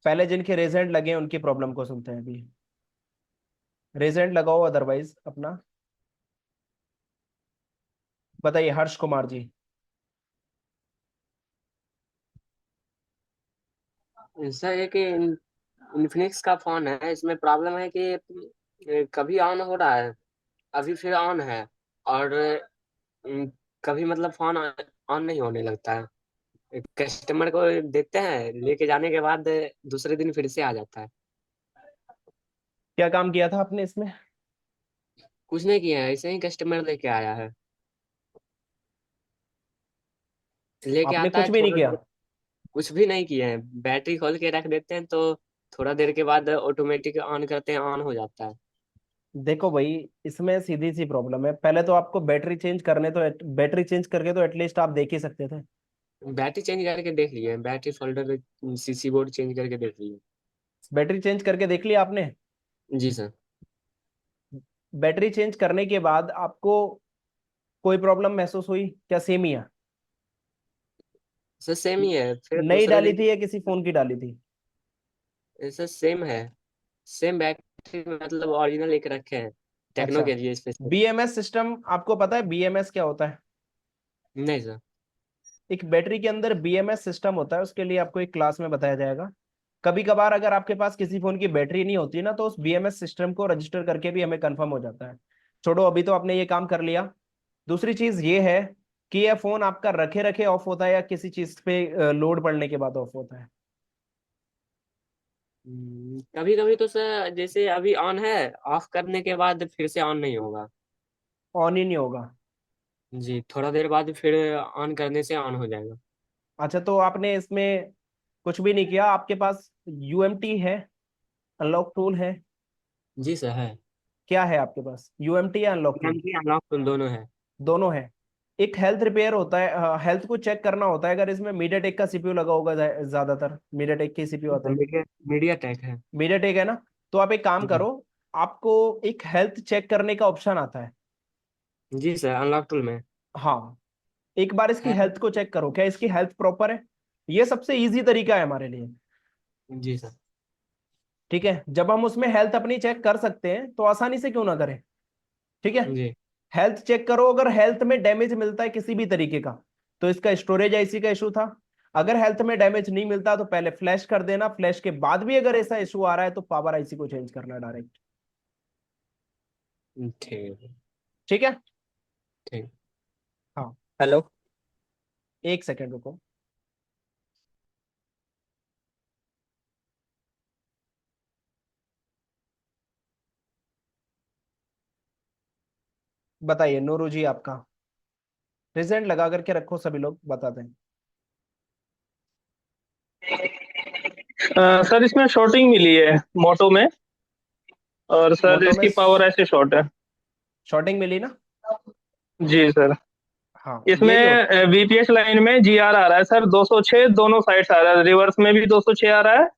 पहले जिनके रेजेंट लगे हैं उनकी प्रॉब्लम को सुनते हैं अभी। रेजेंट लगाओ, अदरवाइज अपना बताइए हर्ष कुमार जी। सर एक इन्फिनिक्स का फोन है, इसमें प्रॉब्लम है कि कभी ऑन हो रहा है, अभी फिर ऑन है, और कभी मतलब फोन ऑन नहीं होने लगता है। कस्टमर को देते हैं, लेके जाने के बाद दूसरे दिन फिर से आ जाता है। क्या काम किया था आपने इसमें? कुछ नहीं किया है, ऐसे ही कस्टमर लेके आया है, लेके आपने आता है कुछ भी नहीं थोड़ा किया? देर। कुछ भी नहीं किए हैं, बैटरी खोल के रख देते हैं, तो थोड़ा देर के बाद ऑटोमेटिक ऑन करते हैं, ऑन हो जाता है। देखो भाई, इसमें सीधी सी प्रॉब्लम है। पहले तो आपको बैटरी चेंज करने तो बैटरी चेंज करके तो एटलीस्ट आप देख ही सकते थे। बैटरी चेंज करके देख लिए, battery folder CC board change करके देख लिए। बैटरी चेंज करके देख लिया आपने? जी सर। बैटरी चेंज करने के बाद आपको कोई प्रॉब्लम महसूस हुई क्या? सेम ही है? सर सेम ही है, फिर नई दूसरे डाली दिन। थी या किसी फोन की डाली थी? सर सेम है, सेम बैटरी, मतलब ओरिजिनल एक रखे हैं, टेक्नो अच्छा, के लिए स्पेशल। बीएमएस सिस्टम आपको पता है बीएमएस क्या होता है? नहीं सर। एक बैटरी के अंदर बीएमएस सिस्टम होता है, उसके लिए आपको एक क्लास में बताया जाएगा। कभी कभार अगर आपके पास किसी फोन की बैटरी नहीं होती ना, तो उस बीएमएस सिस्टम को रजिस्टर करके भी हमें कंफर्म हो जाता है। छोड़ो, अभी तो आपने ये काम कर लिया। दूसरी चीज ये है कि यह फोन आपका रखे रखे ऑफ होता है या किसी चीज पे लोड पड़ने के बाद ऑफ होता है? कभी कभी तो सर जैसे अभी ऑन है, ऑफ करने के बाद फिर से ऑन नहीं होगा। ऑन ही नहीं होगा? जी, थोड़ा देर बाद फिर ऑन करने से ऑन हो जाएगा। अच्छा, तो आपने इसमें कुछ भी नहीं किया? आपके पास यूएमटी है, अनलॉक टूल है? जी सर है। क्या है आपके पास, यूएमटी या अनलॉक टूल? अनलॉक दोनों है। दोनों है। एक हेल्थ रिपेयर होता है, हेल्थ को चेक करना होता है। अगर इसमें मीडियाटेक का सीपीयू लगा होगा, ज्यादातर मीडियाटेक के सीपीयू आते हैं। मीडिया मीडिया टेक है। मीडियाटेक है ना? तो आप एक काम जी। करो, आपको एक हेल्थ चेक करने का ऑप्शन आता है। जी सर, अनलॉक टूल में हाँ, एक बार इसकी है। हेल्थ को चेक करो, क्या इसकी हेल्थ प्रॉपर है। ये सबसे इजी तरीका है हमारे लिए। जी सर। ठीक है, जब हम उसमें हेल्थ अपनी चेक कर सकते हैं तो आसानी से क्यों ना करें। ठीक है, जी। हेल्थ चेक करो। अगर हेल्थ में डैमेज मिलता है किसी भी तरीके का, तो इसका स्टोरेज आईसी का इशू था। अगर हेल्थ में डैमेज नहीं मिलता तो पहले फ्लैश कर देना, फ्लैश के बाद भी अगर ऐसा इशू आ रहा है तो पावर आईसी को चेंज करना डायरेक्ट। ठीक है। ठीक है। ठीक। हाँ, हेलो। एक सेकेंड रुको। बताइए नूरू जी, आपका रिजल्ट लगा करके रखो, सभी लोग बताते हैं। सर इसमें शॉर्टिंग मिली है मोटो में, और सर मोटो में इसकी पावर ऐसे शॉर्ट है। शॉर्टिंग मिली ना? जी सर। हाँ, यही हो। इसमें वीपीएस लाइन में जीआर आ रहा है सर, 206 दोनों साइड आ रहा है, रिवर्स में भी 206 आ रहा है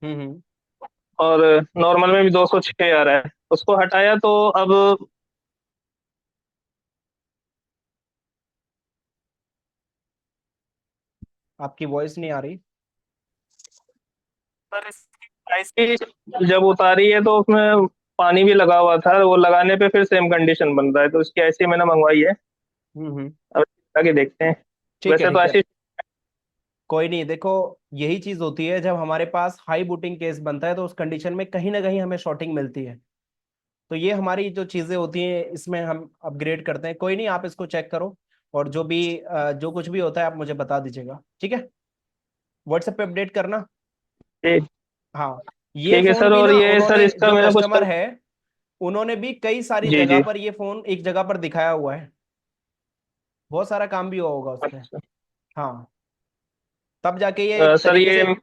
हम्म। और नॉर्मल में भी 206 आ रहा है। उसको हटाया तो अब आपकी वॉइस नहीं आ रही। सर इसकी आईसी जब उतारी है तो उसमें पानी भी लगा हुआ था, वो लगाने पे फिर सेम कंडीशन बन रहा है, तो इसकी आईसी मैंने मंगवाई है। हम्म। अब आगे देखते हैं। ठीक है, वैसे तो ठीक है, ऐसी कोई नहीं। देखो, यही चीज होती है जब हमारे पास हाई बूटिंग केस बनता है, तो उस कंडीशन में कहीं ना कहीं हमें शॉर्टिंग मिलती है। तो ये हमारी जो चीजें होती हैं इसमें हम अपग्रेड करते हैं। कोई नहीं, आप इसको चेक करो, और जो भी जो कुछ भी होता है आप मुझे बता दीजिएगा। ठीक है, व्हाट्सएप पे अपडेट करना। ठीक हाँ, ये ठीक है फोन सर। भी और ना, ये सर उन्होंने इसका जो मैंने कुछ कस्टमर है उन्होंने भी कई सारी जी जगह जी। पर ये फोन एक जगह पर दिखाया हुआ है। बहुत सारा काम भी हुआ होगा उस पर। अच्छा हाँ, तब जाके ये एक सर तरीके ये से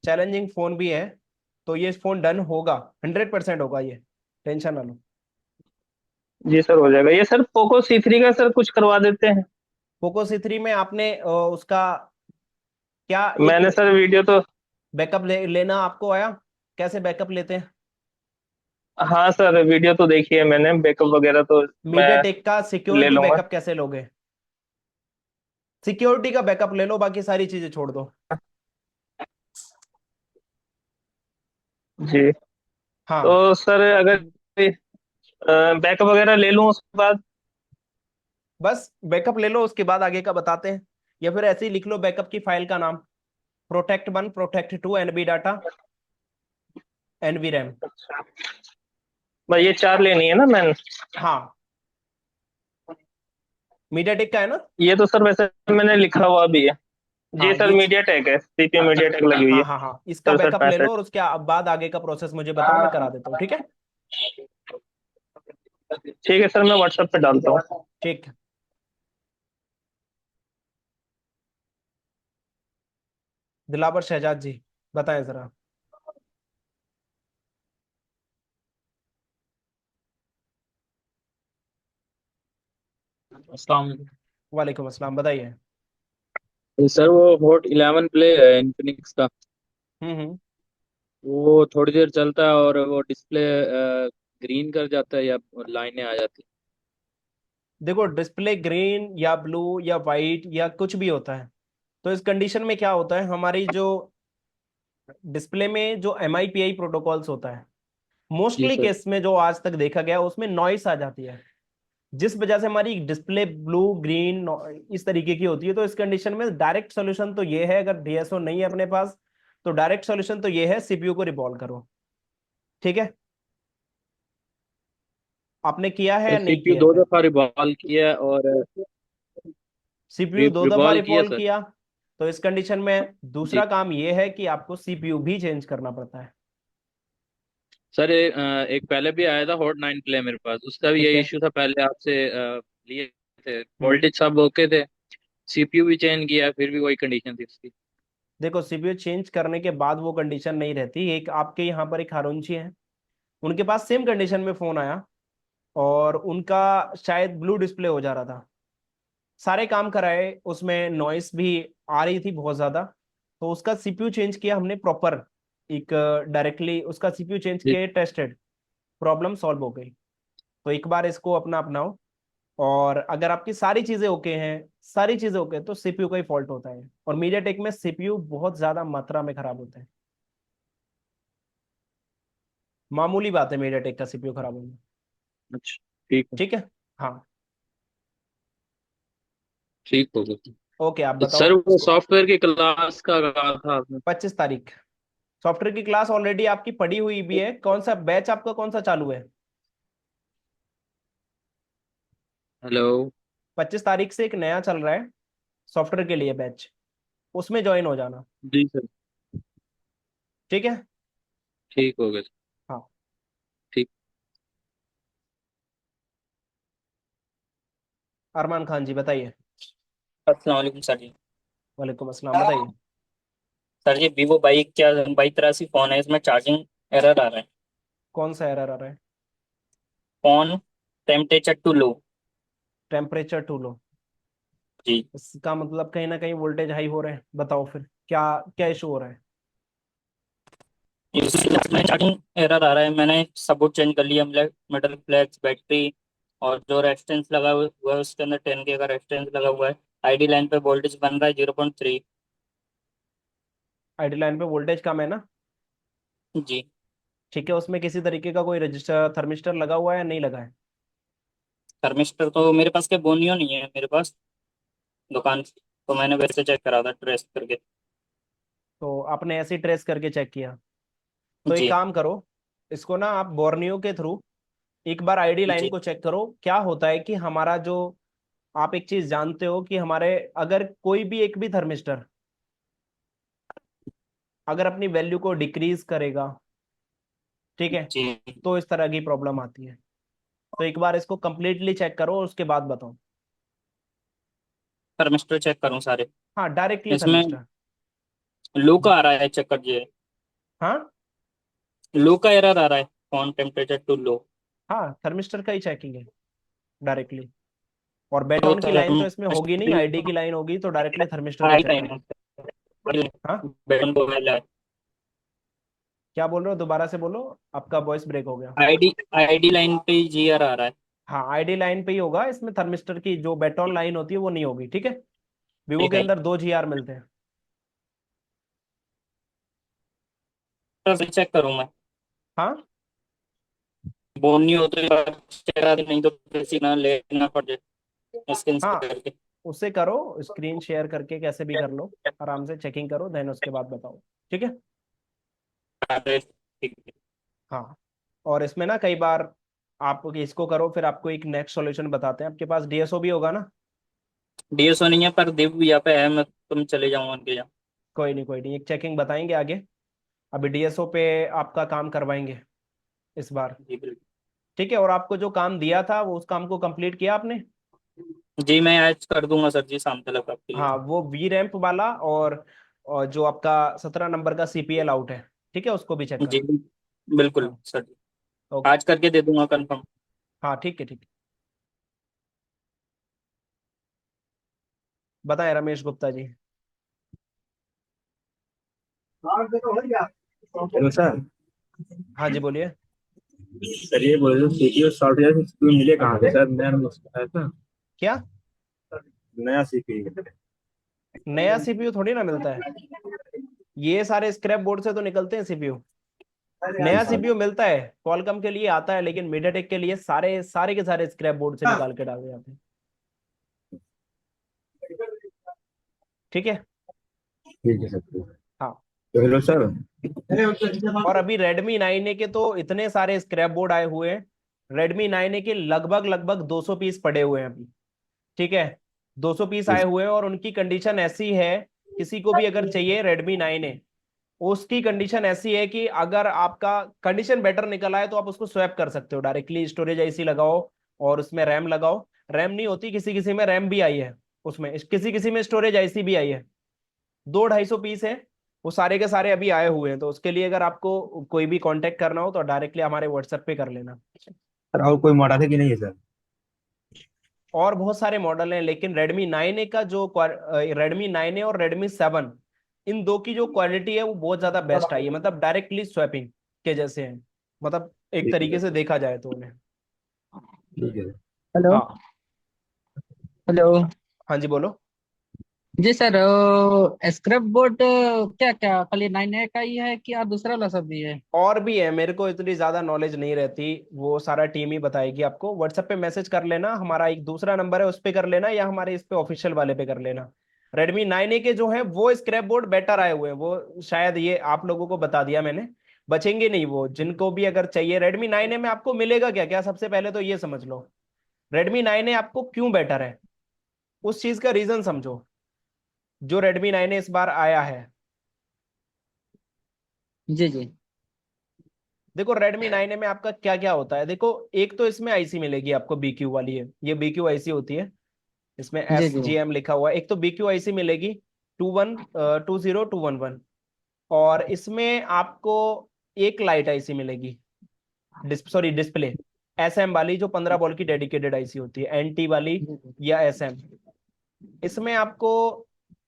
चैलेंजिंग फोन भी है। तो ये फोन डन होगा, 100% होगा ये, टेंशन ना लो। जी सर हो जाएगा। ये सर पोको C3 का सर कुछ करवा देते हैं। पोको C3 में आपने उसका क्या एक मैंने सर वीडियो तो बैकअप लेना आपको आया? कैसे बैकअप लेते हैं? हाँ सर, वीडियो तो देखी है मैंने, बैकअप वगैरह तो मैं मीडियाटेक का ले सिक्योरिटी लूंगा। बैकअप कैसे लोगे? सिक्योरिटी का बैकअप ले लो, बाकी सारी चीजें छोड़ दो। जी। हाँ, तो सर अगर बैकअप वगैरह ले लूँ उसके बाद। बस बैकअप ले लो, उसके बाद आगे का बताते हैं। या फिर ऐसे ही लिख लो बैकअप की फाइल का नाम, protect 1, protect 2, NB data, NB RAM. अच्छा, भाई ये 4 लेनी है ना मैंने? हाँ, मीडियाटेक का है ना? ये तो सर वैसे मैंने लिखा हुआ भी है। जी हाँ सर, मीडिया टेक है, सीपीयू मीडिया टेक लगी हुई है। हाँ हाँ हाँ, इसका 67 बैकअप ले लो 65। और उसके बाद आगे का प्रोसेस मुझे बताओ, मैं करा देता हूँ, ठीक है? ठीक है सर, मैं व्हाट्सएप पे डालता हूँ। ठीक। दिलावर शहजाद जी, बताएं जरा। अस्सलाम वालेकुम। वालेकुम अस्सलाम, बताइए। सर वो हॉट 11 प्ले है इन्फिनिक्स का, हम्म। वो थोड़ी देर चलता है और वो डिस्प्ले ग्रीन कर जाता है या लाइनें आ जाती देखो, डिस्प्ले ग्रीन या ब्लू या वाइट या कुछ भी होता है, तो इस कंडीशन में क्या होता है, हमारी जो डिस्प्ले में जो MIPI प्रोटोकॉल्स होता है, जी मोस्टली सर। केस में जो आज तक देखा गया उसमें नॉइस आ जाती है, जिस वजह से हमारी डिस्प्ले ब्लू ग्रीन इस तरीके की होती है। तो इस कंडीशन में डायरेक्ट सॉल्यूशन तो ये है, अगर DSO नहीं है अपने पास, तो डायरेक्ट सॉल्यूशन तो ये है, CPU को रिवॉल्व करो। ठीक है? आपने किया है या नहीं सीपीयू किया दो है? दफा रिवॉल्व किया और CPU 2 दफा रिवॉल्व किया रिवॉल्व सर। किया, तो इस कंडीशन में जी दूसरा काम ये है कि आपको CPU भी चेंज करना पड़ता है। सर, एक पहले भी आया था हॉट 9 प्ले मेरे पास, उसका भी ठीक यही है। इशू था, पहले आपसे लिए थे, हम्म। वोल्टेज सब ओके थे, सीपीयू भी चेंज किया, फिर भी वही कंडीशन थी उसकी। देखो, CPU चेंज करने के बाद वो कंडीशन नहीं रहती। एक आपके यहाँ पर एक हारुंची है, उनके पास सेम कंडीशन में फोन आया और उनका शायद ब्लू डिस्प्ले हो जा रहा था, सारे काम कराए, उसमें नॉइस भी आ रही थी बहुत ज्यादा, तो उसका CPU चेंज किया हमने प्रॉपर, एक डायरेक्टली उसका CPU चेंज जी किए, टेस्टेड, प्रॉब्लम सॉल्व हो गई। तो एक बार इसको अपना अपनाओ, और अगर आपकी सारी चीजें ओके हैं, सारी चीजें ओके, तो CPU का ही फॉल्ट होता है। और मीडियाटेक में CPU बहुत ज्यादा मात्रा में खराब होता है, मामूली बात है मीडियाटेक का CPU खराब होना। अच्छा, ठीक है। ठीक है। हाँ। ठीक हो गया। ओके, आप तो सर बताओ। वो सॉफ्टवेयर की क्लास का कहा था आपने? 25 तारीख सॉफ्टवेयर की क्लास ऑलरेडी आपकी पड़ी हुई भी है। कौन सा बैच आपका, कौन सा चालू है? हेलो। 25 तारीख से एक नया चल रहा है सॉफ्टवेयर के लिए बैच, उसमें ज्वाइन हो जाना। जी सर। ठीक है। ठीक हो गया सर। हाँ। ठीक। अरमान खान जी, बताइए। अस्सलाम वालेकुम सर जी। वालेकुम अस्सलाम, बताइए। Sir ji, Vivo Y 83 phone है, इसमें चार्जिंग एरर आ रहा है। कौन सा एरर आ रहा है? Phone temperature too low. Temperature too low? जी। इसका मतलब कहीं ना कहीं वोल्टेज हाई हो रहा है, बताओ फिर क्या क्या इशू हो रहा है? इसमें चार्जिंग एरर आ रहा है, मैंने सब कुछ चेंज कर लिया, मेटल फ्लैक्स, बैटरी, और जो रेजिस्टेंस लगा हुआ है उसके अंदर 10K का रेजिस्टेंस लगा हुआ है। आईडी लाइन पे वोल्टेज बन रहा है 0.3। आईडी लाइन पे वोल्टेज कम है ना? जी। ठीक है, उसमें किसी तरीके का कोई रजिस्टर थर्मिस्टर लगा हुआ है या नहीं लगा है? थर्मिस्टर तो मेरे पास के बोनियो नहीं है मेरे पास दुकान, तो मैंने वैसे चेक करा था ट्रेस करके। तो आपने ऐसे ही ट्रेस करके चेक किया? तो एक जी। काम करो, इसको ना आप बोर्नियो के थ्रू एक बार आईडी लाइन जी। को चेक करो। क्या होता है कि हमारा जो, आप एक चीज जानते हो कि हमारे, अगर कोई भी एक भी थर्मिस्टर अगर अपनी वैल्यू को डिक्रीज करेगा, ठीक है, जी। तो इस तरह की प्रॉब्लम आती है। तो एक बार इसको कंप्लीटली चेक करो और उसके बाद बताओ। थर्मिस्टर चेक करूँ सारे? हाँ, डायरेक्टली इसमें थर्मिस्टर। लो का आ रहा है, चेक करिए। हाँ लो का एरर आ रहा है, फोन टेम्परेचर टू लो। हाँ, थर्मिस्टर का ही चेकिंग है डायरेक्टली। और बेट तो ऑन की लाइन तो इसमें होगी नहीं, थर्मिस्टर आईडी की लाइन होगी, तो डायरेक्टली थर्मिस्टर का हाई चेक टाइम करो। हाँ, बैटन को वेल है। क्या बोल रहे हो, दोबारा से बोलो, आपका वॉइस ब्रेक हो गया। आईडी लाइन पे जीआर आ रहा है। हाँ, आईडी लाइन पे ही होगा, इसमें थर्मिस्टर की जो बेटॉन लाइन होती है वो नहीं होगी, ठीक है। वीवो ठीक के है, अंदर 2 GR मिलते हैं। फिर चेक करूँ मैं। हाँ बोन नहीं हो तो चेक करा दे, नहीं तो किसी ना लेना पड़ जाए स्कैन हाँ, करके। उससे करो, स्क्रीन शेयर करके कैसे भी कर लो, आराम से चेकिंग करो, देन उसके बाद बताओ, ठीक है। ठीक है। हाँ, और इसमें ना कई बार आप इसको करो, फिर आपको एक नेक्स्ट सॉल्यूशन बताते हैं। आपके पास डीएसओ भी होगा ना? डीएसओ नहीं है पर दिव्य यहाँ पे है, मैं तुम चले जाऊँ उनके यहाँ। कोई नहीं, कोई नहीं, एक चेकिंग बताएंगे आगे। अभी डीएसओ पे आपका काम करवाएंगे इस बार, जी बिल्कुल। ठीक है। और आपको जो काम दिया था वो उस काम को कंप्लीट किया आपने? जी मैं आज कर दूंगा सर जी, शाम तक आपके लिए। हाँ, वो वी रैंप वाला और जो आपका 17 नंबर का सीपीएल आउट है, ठीक है, उसको भी चेक जी करो। बिल्कुल हाँ, सर जी, ओके। आज करके दे दूंगा कंफर्म। हाँ ठीक है, ठीक है। बताएं रमेश गुप्ता जी। Hello sir. हाँ जी, बोलिए। सर ये बोल रहे सीपीयू सॉफ्टवेयर सीपीयू मिले कहाँ से सर? नया है था, क्या? नया सीपीयू। नया सीपीयू थोड़ी ना मिलता है, ये सारे स्क्रैप बोर्ड से तो निकलते हैं सीपीयू। नया सीपीयू मिलता है, क्वालकॉम के लिए आता है, लेकिन मीडियाटेक के लिए सारे सारे के सारे स्क्रैप बोर्ड से निकाल के डाले जाते हैं, ठीक है। ठीक है सर। हाँ, तो हेलो सर। और अभी Redmi 9A के तो इतने सारे स्क्रैप बोर्ड आए हुए हैं। Redmi 9A के लगभग लगभग 200 पीस पड़े हुए हैं अभी, ठीक है। 200 पीस आए हुए हैं और उनकी कंडीशन ऐसी है, किसी को भी अगर चाहिए Redmi 9A, उसकी कंडीशन ऐसी है कि अगर आपका कंडीशन बेटर निकल आए तो आप उसको स्वैप कर सकते हो डायरेक्टली, स्टोरेज ऐसी लगाओ और उसमें रैम लगाओ। रैम नहीं होती, किसी किसी में रैम भी आई है उसमें, किसी किसी में स्टोरेज ऐसी भी आई है। 200-250 पीस है, वो सारे के सारे अभी आए हुए हैं, तो उसके लिए अगर आपको कोई भी कांटेक्ट करना हो तो डायरेक्टली हमारे व्हाट्सएप पे कर लेना। सर और कोई मॉडल है कि नहीं है सर? और बहुत सारे मॉडल हैं, लेकिन Redmi 9A का जो Redmi 9A और Redmi 7, इन दो की जो क्वालिटी है वो बहुत ज्यादा बेस्ट आई है, मतलब डायरेक्टली स्वैपिंग के जैसे हैं, मतलब एक ठीक है तरीके सर। से देखा जाए तो उन्हें। ठीक है। हेलो। हाँ। हेलो। हाँ जी, बोलो। जी सर, स्क्रैप बोर्ड क्या क्या खाली 9A का ही है कि और दूसरा वाला सब भी है? और भी है, मेरे को इतनी ज्यादा नॉलेज नहीं रहती, वो सारा टीम ही बताएगी आपको। व्हाट्सएप पे मैसेज कर लेना, हमारा एक दूसरा नंबर है, उस पे कर लेना, या हमारे इस पे ऑफिशियल वाले पे कर लेना। Redmi 9A के जो है वो स्क्रैप बोर्ड बेटर आए हुए हैं, वो शायद ये आप लोगों को बता दिया मैंने, बचेंगे नहीं वो। जिनको भी अगर चाहिए Redmi 9A में आपको मिलेगा क्या क्या, सबसे पहले तो ये समझ लो। Redmi 9A आपको क्यों बेटर है, उस चीज का रीजन समझो, जो Redmi 9A इस बार आया है। जी जी। देखो Redmi 9A में आपका क्या क्या होता है, देखो एक तो इसमें आईसी मिलेगी आपको, BQ वाली है, ये BQ आईसी होती है, इसमें जी जी। SGM लिखा हुआ है। एक तो BQ आईसी मिलेगी 2120211, और इसमें आपको एक लाइट आईसी मिलेगी, सॉरी डिस्प्ले, SM वाली, जो 15 वोल्ट की डेडिकेटेड आईसी होती है, NT वाली जी जी। या SM। इसमें आपको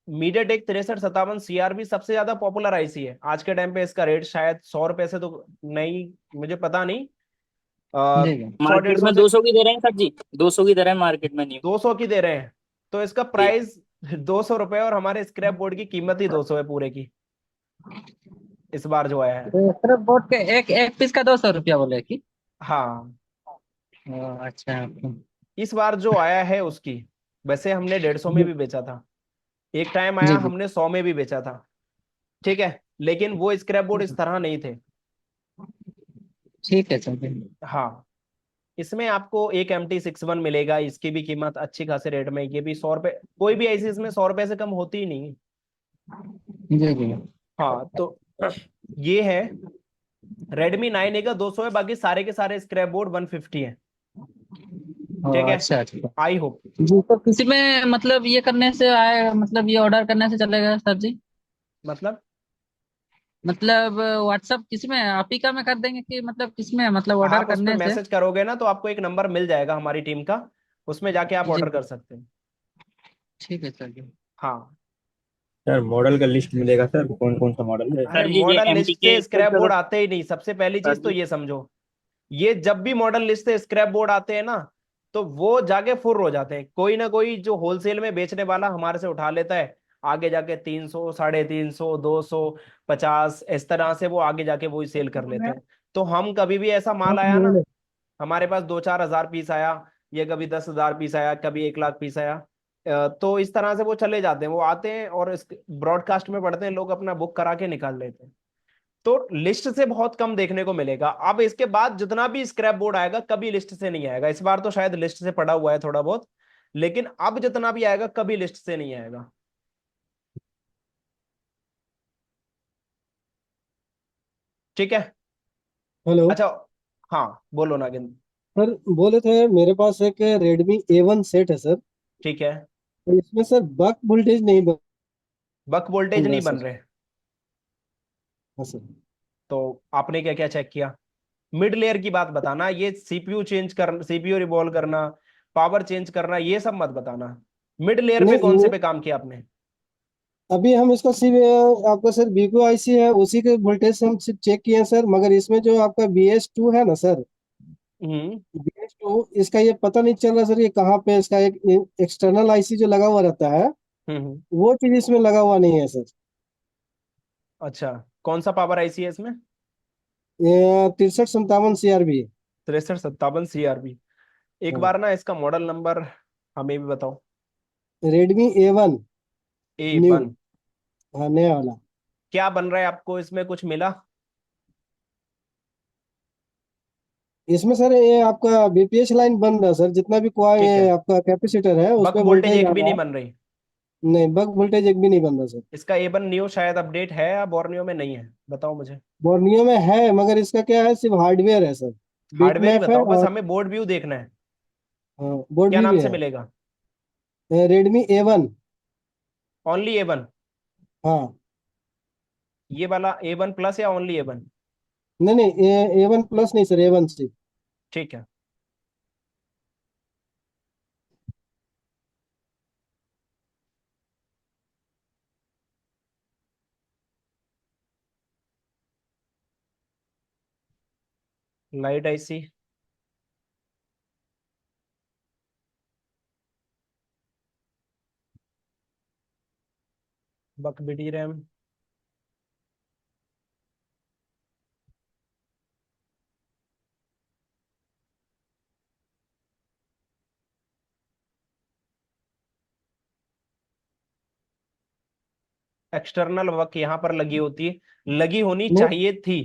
मीडियाटेक 6357 CRV सबसे ज्यादा पॉपुलर आईसी है आज के टाइम पे। इसका रेट शायद 100 रुपए से तो नहीं, मुझे पता नहीं, जी जी। सौ डेढ़ मार्केट सौ में से 200 की दे रहे हैं सर जी, 200 की दे रहे हैं मार्केट में, न्यू। 200 की दे रहे हैं, तो इसका जी प्राइस 200 रुपए, और हमारे स्क्रैप बोर्ड की कीमत ही 200 है पूरे की, इस बार जो आया है। तो स्क्रैप बोर्ड के एक एक पीस का 200 रुपया बोले कि? हाँ, अच्छा। इस बार जो आया है उसकी, वैसे हमने 150 में जी भी बेचा था, एक टाइम आया जी जी। हमने 100 में भी बेचा था, ठीक है, लेकिन वो स्क्रैप बोर्ड इस तरह नहीं थे। ठीक है सर जी। हाँ, इसमें आपको एक MT61 मिलेगा, इसकी भी कीमत अच्छी खासे रेट में, ये भी 100 रुपए, कोई भी ऐसी इसमें 100 रुपए से कम होती ही नहीं। जी जी। हाँ, तो ये है Redmi 9A का 200 है, बाकी सारे के सारे स्क्रैप बोर्ड 150 है, ठीक है। अच्छा अच्छा। I hope. जी, तो किसी में मतलब ये करने से आए, मतलब ये ऑर्डर करने से चलेगा सर जी? मतलब मतलब व्हाट्सअप किसी में आप ही का में कर देंगे कि मतलब किस में, मतलब ऑर्डर आप उस पर करने से? मैसेज करोगे ना तो आपको एक नंबर मिल जाएगा हमारी टीम का, उसमें जाके आप जी ऑर्डर जी। कर सकते हैं। ठीक है सर जी। हाँ, सर मॉडल का लिस्ट मिलेगा सर, कौन कौन सा मॉडल है? अरे सर जी ये मॉडल लिस्ट MTK से स्क्रैप चलो बोर्ड आते ही नहीं। सबसे पहली सर चीज तो जी। ये समझो, ये जब भी मॉडल लिस्ट से स्क्रैप बोर्ड आते हैं ना, तो वो जाके फुर हो जाते हैं। कोई ना कोई जो होलसेल में बेचने वाला हमारे से उठा लेता है, आगे जाके 300, 350, 250 इस तरह से वो आगे जाके वही सेल कर लेते हैं। तो हम कभी भी ऐसा माल आया ना, हमारे पास 2-4 हजार पीस आया, ये कभी 10,000 पीस आया, कभी 1 लाख पीस आया, तो इस तरह से वो चले जाते हैं। वो आते हैं और इस ब्रॉडकास्ट में पढ़ते हैं, लोग अपना बुक करा के निकाल लेते हैं। तो लिस्ट से बहुत कम देखने को मिलेगा। अब इसके बाद जितना भी स्क्रैप बोर्ड आएगा कभी लिस्ट से नहीं आएगा। इस बार तो शायद लिस्ट से पड़ा हुआ है थोड़ा बहुत, लेकिन अब जितना भी आएगा कभी लिस्ट से नहीं आएगा। ठीक है। हेलो अच्छा, हाँ बोलो नागिन। सर, बोले थे मेरे पास एक Redmi A1 सेट है सर। ठीक है। तो इसमें सर बक वोल्टेज नहीं बक वोल्टेज बन रहा नहीं बन सर। रहे, हाँ सर। तो आपने क्या क्या चेक किया? मिड लेयर की बात बताना, ये सीपीयू चेंज कर, सीपीयू रिवॉल्व करना, पावर चेंज करना, ये सब मत बताना। मिड लेयर पे नहीं कौन से पे काम किया आपने? अभी हम इसका सिर्फ आपका सर BQIC है, उसी के वोल्टेज से हम सिर्फ चेक किए हैं सर। मगर इसमें जो आपका BS2 है ना सर, हम्म। BS2 इसका ये पता नहीं चल रहा सर, ये कहाँ पे इसका एक एक्सटर्नल IC जो लगा हुआ रहता है, हम्म। वो चीज इसमें लगा हुआ नहीं है सर। अच्छा, कौन सा पावर आईसी है इसमें? ये 6357 CRB। 6357 CRB। एक हाँ, बार ना इसका मॉडल नंबर हमें भी बताओ। Redmi A1 new. A1। हाँ, नया वाला। क्या बन रहा है आपको इसमें, कुछ मिला? इसमें सर ये आपका BPH लाइन बन रहा है सर, जितना भी कोई ठीक है। आपका कैपेसिटर है उस बक पे वोल्टेज वोल्टेज आ एक भी रहा नहीं है। बन रही। नहीं, बक वोल्टेज एक भी नहीं बन रहा सर। इसका A1 न्यू शायद अपडेट है या बोर्नियो में नहीं है, बताओ मुझे। बोर्नियो में है, मगर इसका क्या है, सिर्फ हार्डवेयर है सर। बिट हार्डवेयर ही मैप है बताओ बस, और हमें बोर्ड व्यू देखना है। हाँ, बोर्ड क्या भी नाम से है। मिलेगा? Redmi A1। Only A1? हाँ। ये वाला A1 प्लस या ओनली A1? नहीं नहीं, A1 प्लस नहीं सर, A1 सिर्फ। ठीक है। लाइट आईसी, बक बीडी रैम, एक्सटर्नल वक यहाँ पर लगी होती है, लगी होनी नहीं। चाहिए थी,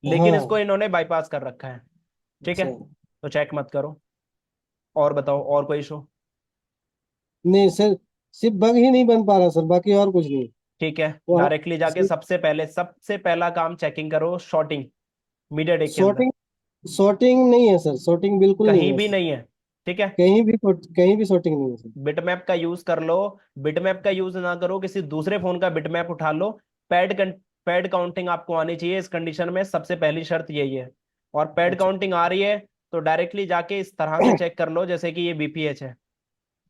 लेकिन हाँ। इसको इन्होंने बाईपास कर रखा है। ठीक है, अच्छा। तो चेक मत करो। और बताओ, और कोई इशू? नहीं सर, सिर्फ बग ही नहीं बन पा रहा सर, बाकी और कुछ नहीं। ठीक है, वो डायरेक्टली जाके सबसे पहला काम चेकिंग करो, शॉर्टिंग मीडिया टेक के अंदर। शॉर्टिंग शॉर्टिंग नहीं है सर, शॉर्टिंग बिल्कुल नहीं कहीं है भी सर। नहीं है। ठीक है। कहीं भी शॉर्टिंग नहीं है सर। बिटमैप का यूज कर लो। बिटमैप का यूज ना करो, किसी दूसरे फोन का बिटमैप उठा लो। पैड काउंटिंग आपको आनी चाहिए इस कंडीशन में, सबसे पहली शर्त यही है। और पैड अच्छा। काउंटिंग आ रही है तो डायरेक्टली जाके इस तरह से चेक कर लो, जैसे कि ये बीपीएच है।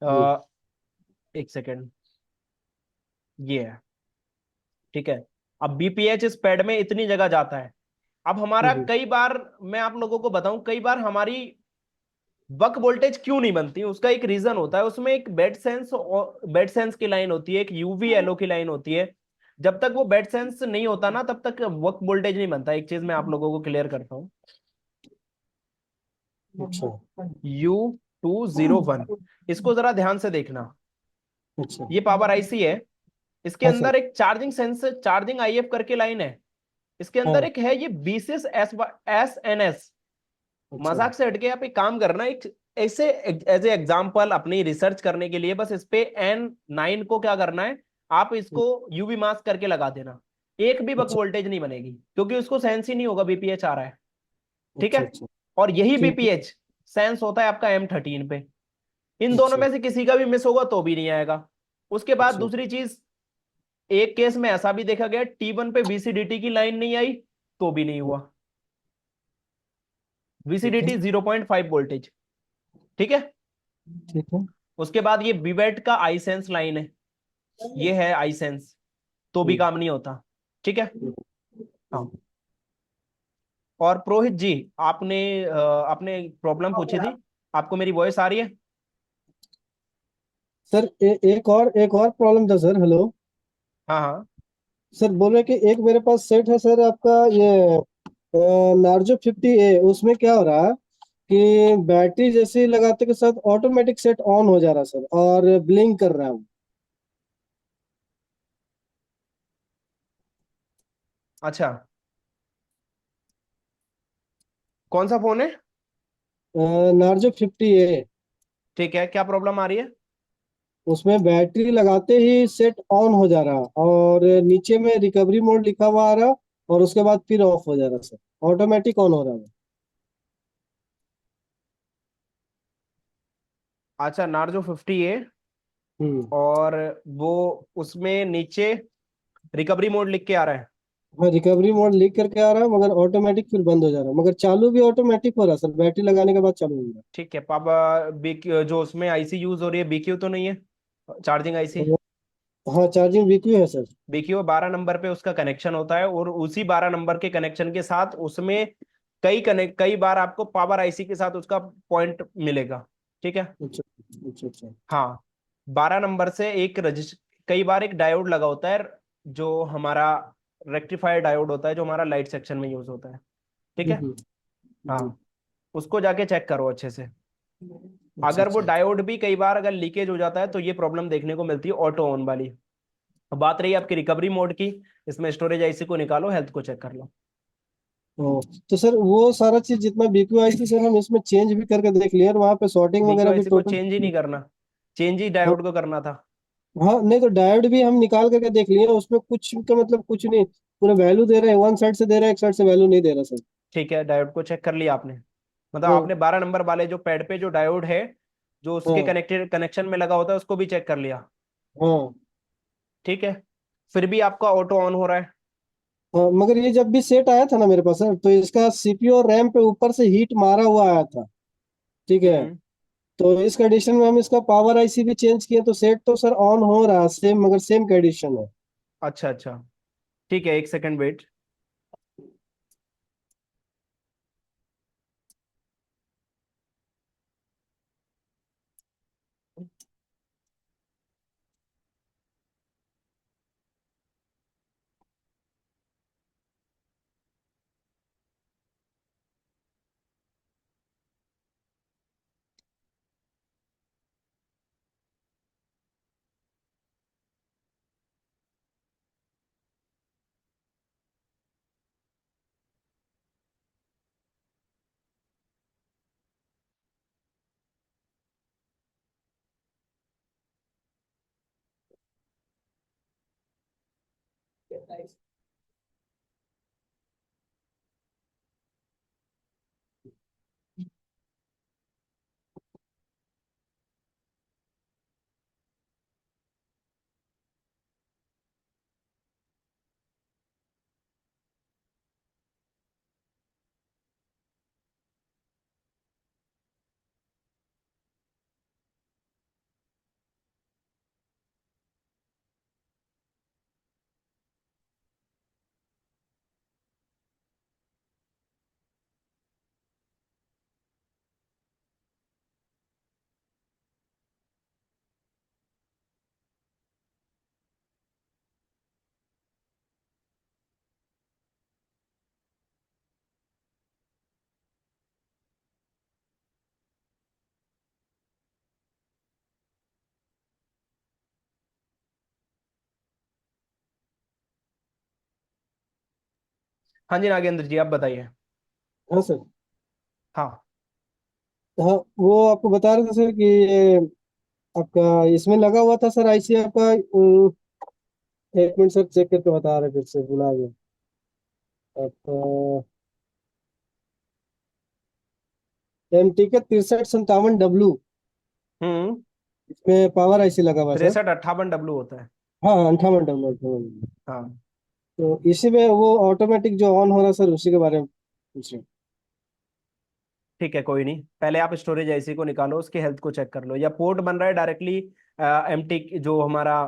जी। एक सेकेंड, ये है। ठीक है। अब बीपीएच इस पैड में इतनी जगह जाता है। अब हमारा जी। कई बार, मैं आप लोगों को बताऊं, कई बार हमारी बक वोल्टेज क्यों नहीं बनती, उसका एक रीजन होता है। उसमें एक बेड सेंस की लाइन होती है, एक यूवी एलओ की लाइन होती है। जब तक वो बेड सेंस नहीं होता ना, तब तक बक वोल्टेज नहीं बनता। एक चीज मैं आप लोगों को क्लियर करता हूँ। अच्छा। U201, इसको जरा ध्यान से देखना। अच्छा। ये पावर आईसी है, इसके हाँ सर। अंदर एक चार्जिंग आईएफ करके लाइन है। इसके अंदर हाँ। एक है ये बीसीएस एस एन एस। अच्छा। मजाक से हटके आप एक काम करना, एक ऐसे एज ए एग्जाम्पल अपनी रिसर्च करने के लिए बस इस पे N9 को क्या करना है, आप इसको यूवी मास्क करके लगा देना। एक भी बक अच्छा। वोल्टेज नहीं बनेगी, क्योंकि उसको सेंस ही नहीं होगा बीपीएच आ रहा है। ठीक अच्छा। है। अच्छा। और यही ठीक है। बीपीएच सेंस होता है आपका M13 पे। इन दोनों अच्छा। में से किसी का भी मिस होगा तो भी नहीं आएगा। उसके बाद अच्छा। दूसरी चीज, एक केस में ऐसा भी देखा गया, T1 पे VCDT की लाइन नहीं आई तो भी नहीं हुआ। ठीक है। VCDT 0.5 voltage. ठीक है। ठीक है। उसके बाद ये बीवेट का आई सेंस लाइन है, ये है आई सेंस। तो भी काम नहीं होता। ठीक है। हाँ। और पुरोहित जी, आपने प्रॉब्लम पूछी थी, आपको मेरी वॉइस आ रही है? सर एक और प्रॉब्लम था सर। हेलो हाँ हाँ। सर, बोल रहे कि एक मेरे पास सेट है सर आपका, ये नार्जो 50A। उसमें क्या हो रहा है कि बैटरी जैसे ही लगाते के साथ ऑटोमेटिक सेट ऑन हो जा रहा है सर, और ब्लिंक कर रहा है वो। अच्छा, कौन सा फोन है? Narzo 50A। ठीक है, क्या प्रॉब्लम आ रही है? उसमें बैटरी लगाते ही सेट ऑन हो जा रहा, और नीचे में रिकवरी मोड लिखा हुआ आ रहा, और उसके बाद फिर ऑफ हो जा रहा सर, ऑटोमेटिक ऑन हो रहा है। अच्छा, नार्जो 50A। हम्म। और वो उसमें नीचे रिकवरी मोड लिख के आ रहा है? हाँ, रिकवरी मोड लिख करके आ रहा है, मगर ऑटोमेटिक फिर बंद हो जा रहा है, मगर चालू भी ऑटोमेटिक हो रहा है सर, बैटरी लगाने के बाद चालू हो रहा ठीक है पापा। BQ जो उसमें आईसी यूज हो रही है, BQ तो नहीं है? Charging IC? है। हाँ, चार्जिंग वीक्यू है सर। BQ 12 नंबर पे उसका कनेक्शन होता है, और उसी 12 नंबर के कनेक्शन के साथ उसमें कई बार आपको पावर आईसी के साथ उसका पॉइंट मिलेगा। ठीक है। अच्छा अच्छा अच्छा। हाँ, 12 नंबर से एक रजिस्टर, कई बार एक डायोड लगा होता है, जो हमारा रेक्टिफायर डायोड होता है, जो हमारा लाइट सेक्शन में यूज होता है। ठीक है। हम्म, हम्म, हाँ, उसको जाके चेक करो अच्छे से। अच्छा अगर वो अच्छा। डायोड भी कई बार अगर लीकेज हो जाता है, तो ये प्रॉब्लम देखने को मिलती है ऑटो ऑन वाली। अब बात रही आपकी रिकवरी मोड की, इसमें स्टोरेज आईसी को निकालो, हेल्थ को चेक कर लो। ओ, तो सर वो सारा चीज जितना बीक्यू आई थी सर, हम इसमें चेंज भी करके देख लिए, और वहाँ पे सॉर्टिंग बीक्यू वगैरह भी आईसी को टोटल। चेंज ही नहीं करना, चेंज ही हाँ डायोड को करना था। हाँ, नहीं तो डायोड भी हम निकाल करके देख लिए, उसमें कुछ का मतलब कुछ नहीं, पूरा वैल्यू दे रहे हैं, वन साइड से दे रहा है, एक साइड से वैल्यू नहीं दे रहा सर। ठीक है, डायोड को चेक कर लिया आपने? मतलब हाँ आपने 12 नंबर वाले जो पैड पे जो डायोड है, जो उसके हाँ कनेक्टेड कनेक्शन में लगा होता है, उसको भी चेक कर लिया? हाँ ठीक है, फिर भी आपका ऑटो ऑन हो रहा है? हाँ, मगर ये जब भी सेट आया था ना मेरे पास सर, तो इसका सीपीयू और रैम पे ऊपर से हीट मारा हुआ आया था। ठीक है। हम्म। तो इस कंडीशन में हम इसका पावर आईसी भी चेंज किए, तो सेट तो सर ऑन हो रहा है सेम, मगर सेम कंडीशन है। अच्छा अच्छा, ठीक है, एक सेकंड वेट। हाँ जी नागेंद्र जी, आप बताइए। हाँ सर। हाँ। हाँ, वो आपको बता रहे थे सर कि ये आपका इसमें लगा हुआ था सर आईसी आपका। एक मिनट सर, चेक करके बता रहे, फिर से भुला गया आपका। MT के 6357W, हम्म। इसमें पावर आईसी लगा हुआ है सर। 6358W होता है। हाँ, 58W। हाँ। तो इसी में वो ऑटोमेटिक जो ऑन हो रहा है सर, उसी के बारे में पूछ रहे हैं। ठीक है, कोई नहीं, पहले आप स्टोरेज आईसी को निकालो, उसके हेल्थ को चेक कर लो, या पोर्ट बन रहा है डायरेक्टली। एमटी जो हमारा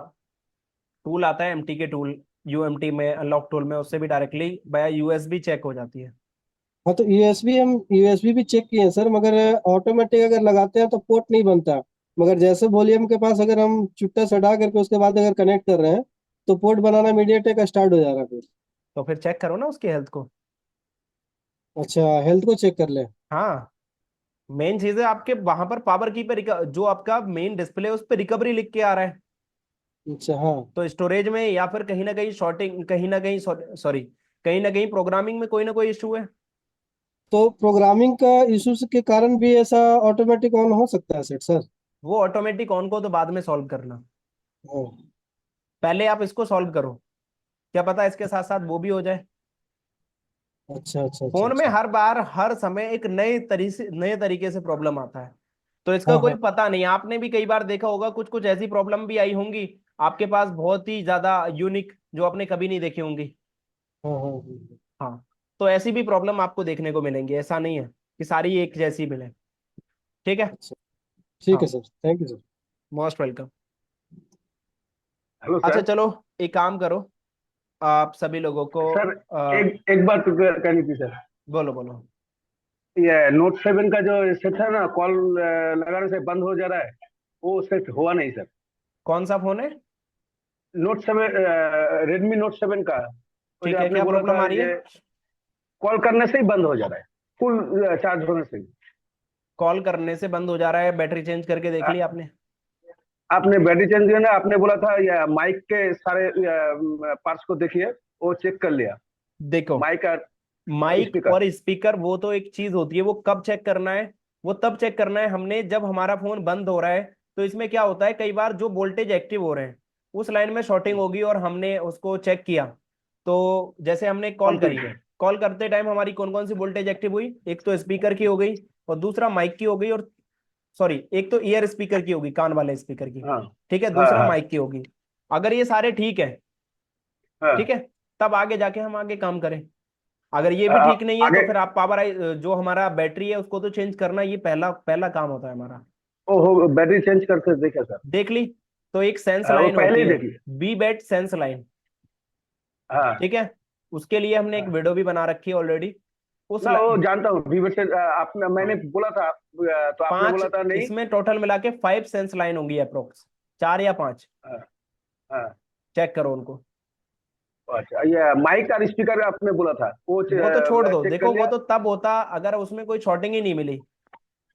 टूल आता है, एमटी के टूल यूएमटी में, अनलॉक टूल में, उससे भी डायरेक्टली बाय यूएसबी चेक हो जाती है। हाँ तो यूएसबी भी चेक किए हैं सर, मगर ऑटोमेटिक अगर लगाते हैं तो पोर्ट नहीं बनता। मगर जैसे वॉल्यूम के पास अगर हम चुट्टा सटा करके उसके बाद अगर कनेक्ट कर रहे हैं तो पोर्ट बनाना मीडियाटेक का स्टार्ट हो जा रहा है फिर। तो फिर चेक करो ना उसकी हेल्थ को। अच्छा, हेल्थ को चेक कर ले। हाँ, मेन चीज है आपके वहां पर पावर की पे जो आपका मेन डिस्प्ले है उस पर रिकवरी लिख के आ रहा है। अच्छा हाँ। तो स्टोरेज में या फिर कहीं ना कहीं शॉर्टिंग, कहीं ना कहीं सॉरी, कहीं ना कहीं प्रोग्रामिंग में कोई ना कोई इशू है। तो प्रोग्रामिंग का इश्यूज के कारण भी ऐसा ऑटोमेटिक ऑन हो सकता है सेट सर? वो ऑटोमेटिक ऑन को तो बाद में सॉल्व करना, हाँ। पहले आप इसको सॉल्व करो, क्या पता इसके साथ साथ वो भी हो जाए। अच्छा अच्छा अच्छा फोन में अच्छा। हर बार हर समय एक नए तरीके से प्रॉब्लम आता है, तो इसका हाँ कोई हाँ पता नहीं। आपने भी कई बार देखा होगा, कुछ कुछ ऐसी प्रॉब्लम भी आई होंगी आपके पास, बहुत ही ज्यादा यूनिक, जो आपने कभी नहीं देखी होंगी। हाँ हाँ हाँ। हाँ, तो ऐसी भी प्रॉब्लम आपको देखने को मिलेंगी, ऐसा नहीं है कि सारी एक जैसी मिले। ठीक है। अच्छा ठीक है हाँ, sir, thank you sir. Most welcome. Hello अच्छा सर। चलो, एक काम करो, आप सभी लोगों को सर एक एक बात कहनी थी सर। बोलो बोलो। ये नोट 7 का जो सेट है ना, कॉल लगाने से बंद हो जा रहा है, वो सेट हुआ नहीं सर। कौन सा फोन है? नोट 7, रेडमी नोट 7 का, वो जो ठीक है, आपने क्या बोला प्रॉब्लम था, आ रही है? ये कॉल करने से ही बंद हो जा रहा है, फुल चार्ज होने से ही। कॉल करने से बंद हो जा रहा है? बैटरी चेंज करके देख ली आ- आपने? आपने बैटरी चेंज किया ना, आपने बोला था या माइक के सारे पार्ट्स को देखिए, वो चेक कर लिया। देखो, माइक और माइक स्पीकर। और स्पीकर वो तो एक चीज होती है, वो कब चेक करना है? वो तब चेक करना है हमने जब हमारा फोन बंद हो रहा है। तो इसमें क्या होता है, कई बार जो वोल्टेज एक्टिव हो रहे हैं उस लाइन में शॉर्टिंग होगी और हमने उसको चेक किया। तो जैसे हमने कॉल करी, कंप्लीट है। कॉल करते टाइम हमारी कौन कौन सी वोल्टेज एक्टिव हुई? एक तो स्पीकर की हो गई, और दूसरा माइक की हो गई, और सॉरी, एक तो ईयर स्पीकर की होगी, कान वाले स्पीकर की। हाँ ठीक है, हाँ दूसरा हाँ माइक की होगी। अगर ये सारे ठीक है, ठीक हाँ। है, तब आगे जाके हम आगे काम करें। अगर ये भी ठीक नहीं है आगे। तो फिर आप पावर जो हमारा बैटरी है उसको तो चेंज करना, ये पहला पहला काम होता है हमारा। ओहो, बैटरी चेंज करके देखे सर। देख ली? तो एक सेंस वो लाइन पहले होती ही है, देखिए। बी बैट सेंस लाइन। हाँ ठीक है, उसके लिए हमने एक हाँ। वीडियो भी बना रखी है ऑलरेडी। उस ना वो जानता हूँ, वीवर से आपने, मैंने हाँ, बोला था, तो आपने पांच, बोला था नहीं। इसमें टोटल मिला के 5 सेंस लाइन होंगी अप्रोक्स, 4 या 5। हाँ हाँ। चेक करो उनको। अच्छा, ये माइक और स्पीकर आपने बोला था, वो वो तो छोड़ दो, चेक कर देखो वो लिया। तो तब होता अगर उसमें कोई शॉर्टिंग ही नहीं मिली,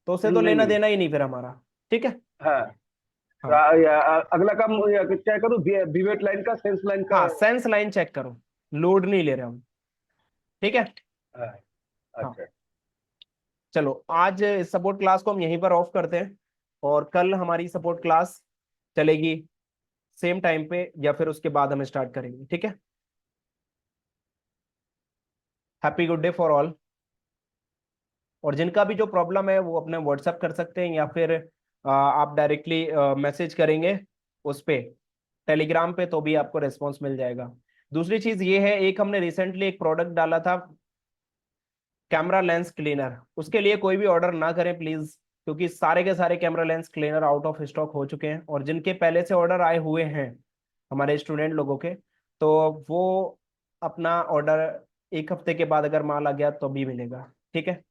तो उससे तो नहीं लेना मिली। देना ही नहीं फिर हमारा। ठीक है। हाँ। हाँ अगला काम क्या करूँ, विवेट लाइन का, सेंस लाइन का। हाँ, सेंस लाइन चेक करो, लोड नहीं ले रहे हम। ठीक है। हाँ। हाँ, अच्छा। चलो आज सपोर्ट क्लास को हम यहीं पर ऑफ करते हैं, और कल हमारी सपोर्ट क्लास चलेगी सेम टाइम पे, या फिर उसके बाद हम स्टार्ट करेंगे। ठीक है। Happy good day for all. और जिनका भी जो प्रॉब्लम है वो अपने व्हाट्सएप कर सकते हैं, या फिर आप डायरेक्टली मैसेज करेंगे उस पे, टेलीग्राम पे, तो भी आपको रिस्पॉन्स मिल जाएगा। दूसरी चीज ये है, एक हमने रिसेंटली एक प्रोडक्ट डाला था, कैमरा लेंस क्लीनर। उसके लिए कोई भी ऑर्डर ना करें प्लीज, क्योंकि सारे के सारे camera lens cleaner out of stock हो चुके हैं, और जिनके पहले से ऑर्डर आए हुए हैं हमारे स्टूडेंट लोगों के, तो वो अपना ऑर्डर 1 हफ्ते के बाद अगर माल आ गया तो भी मिलेगा। ठीक है।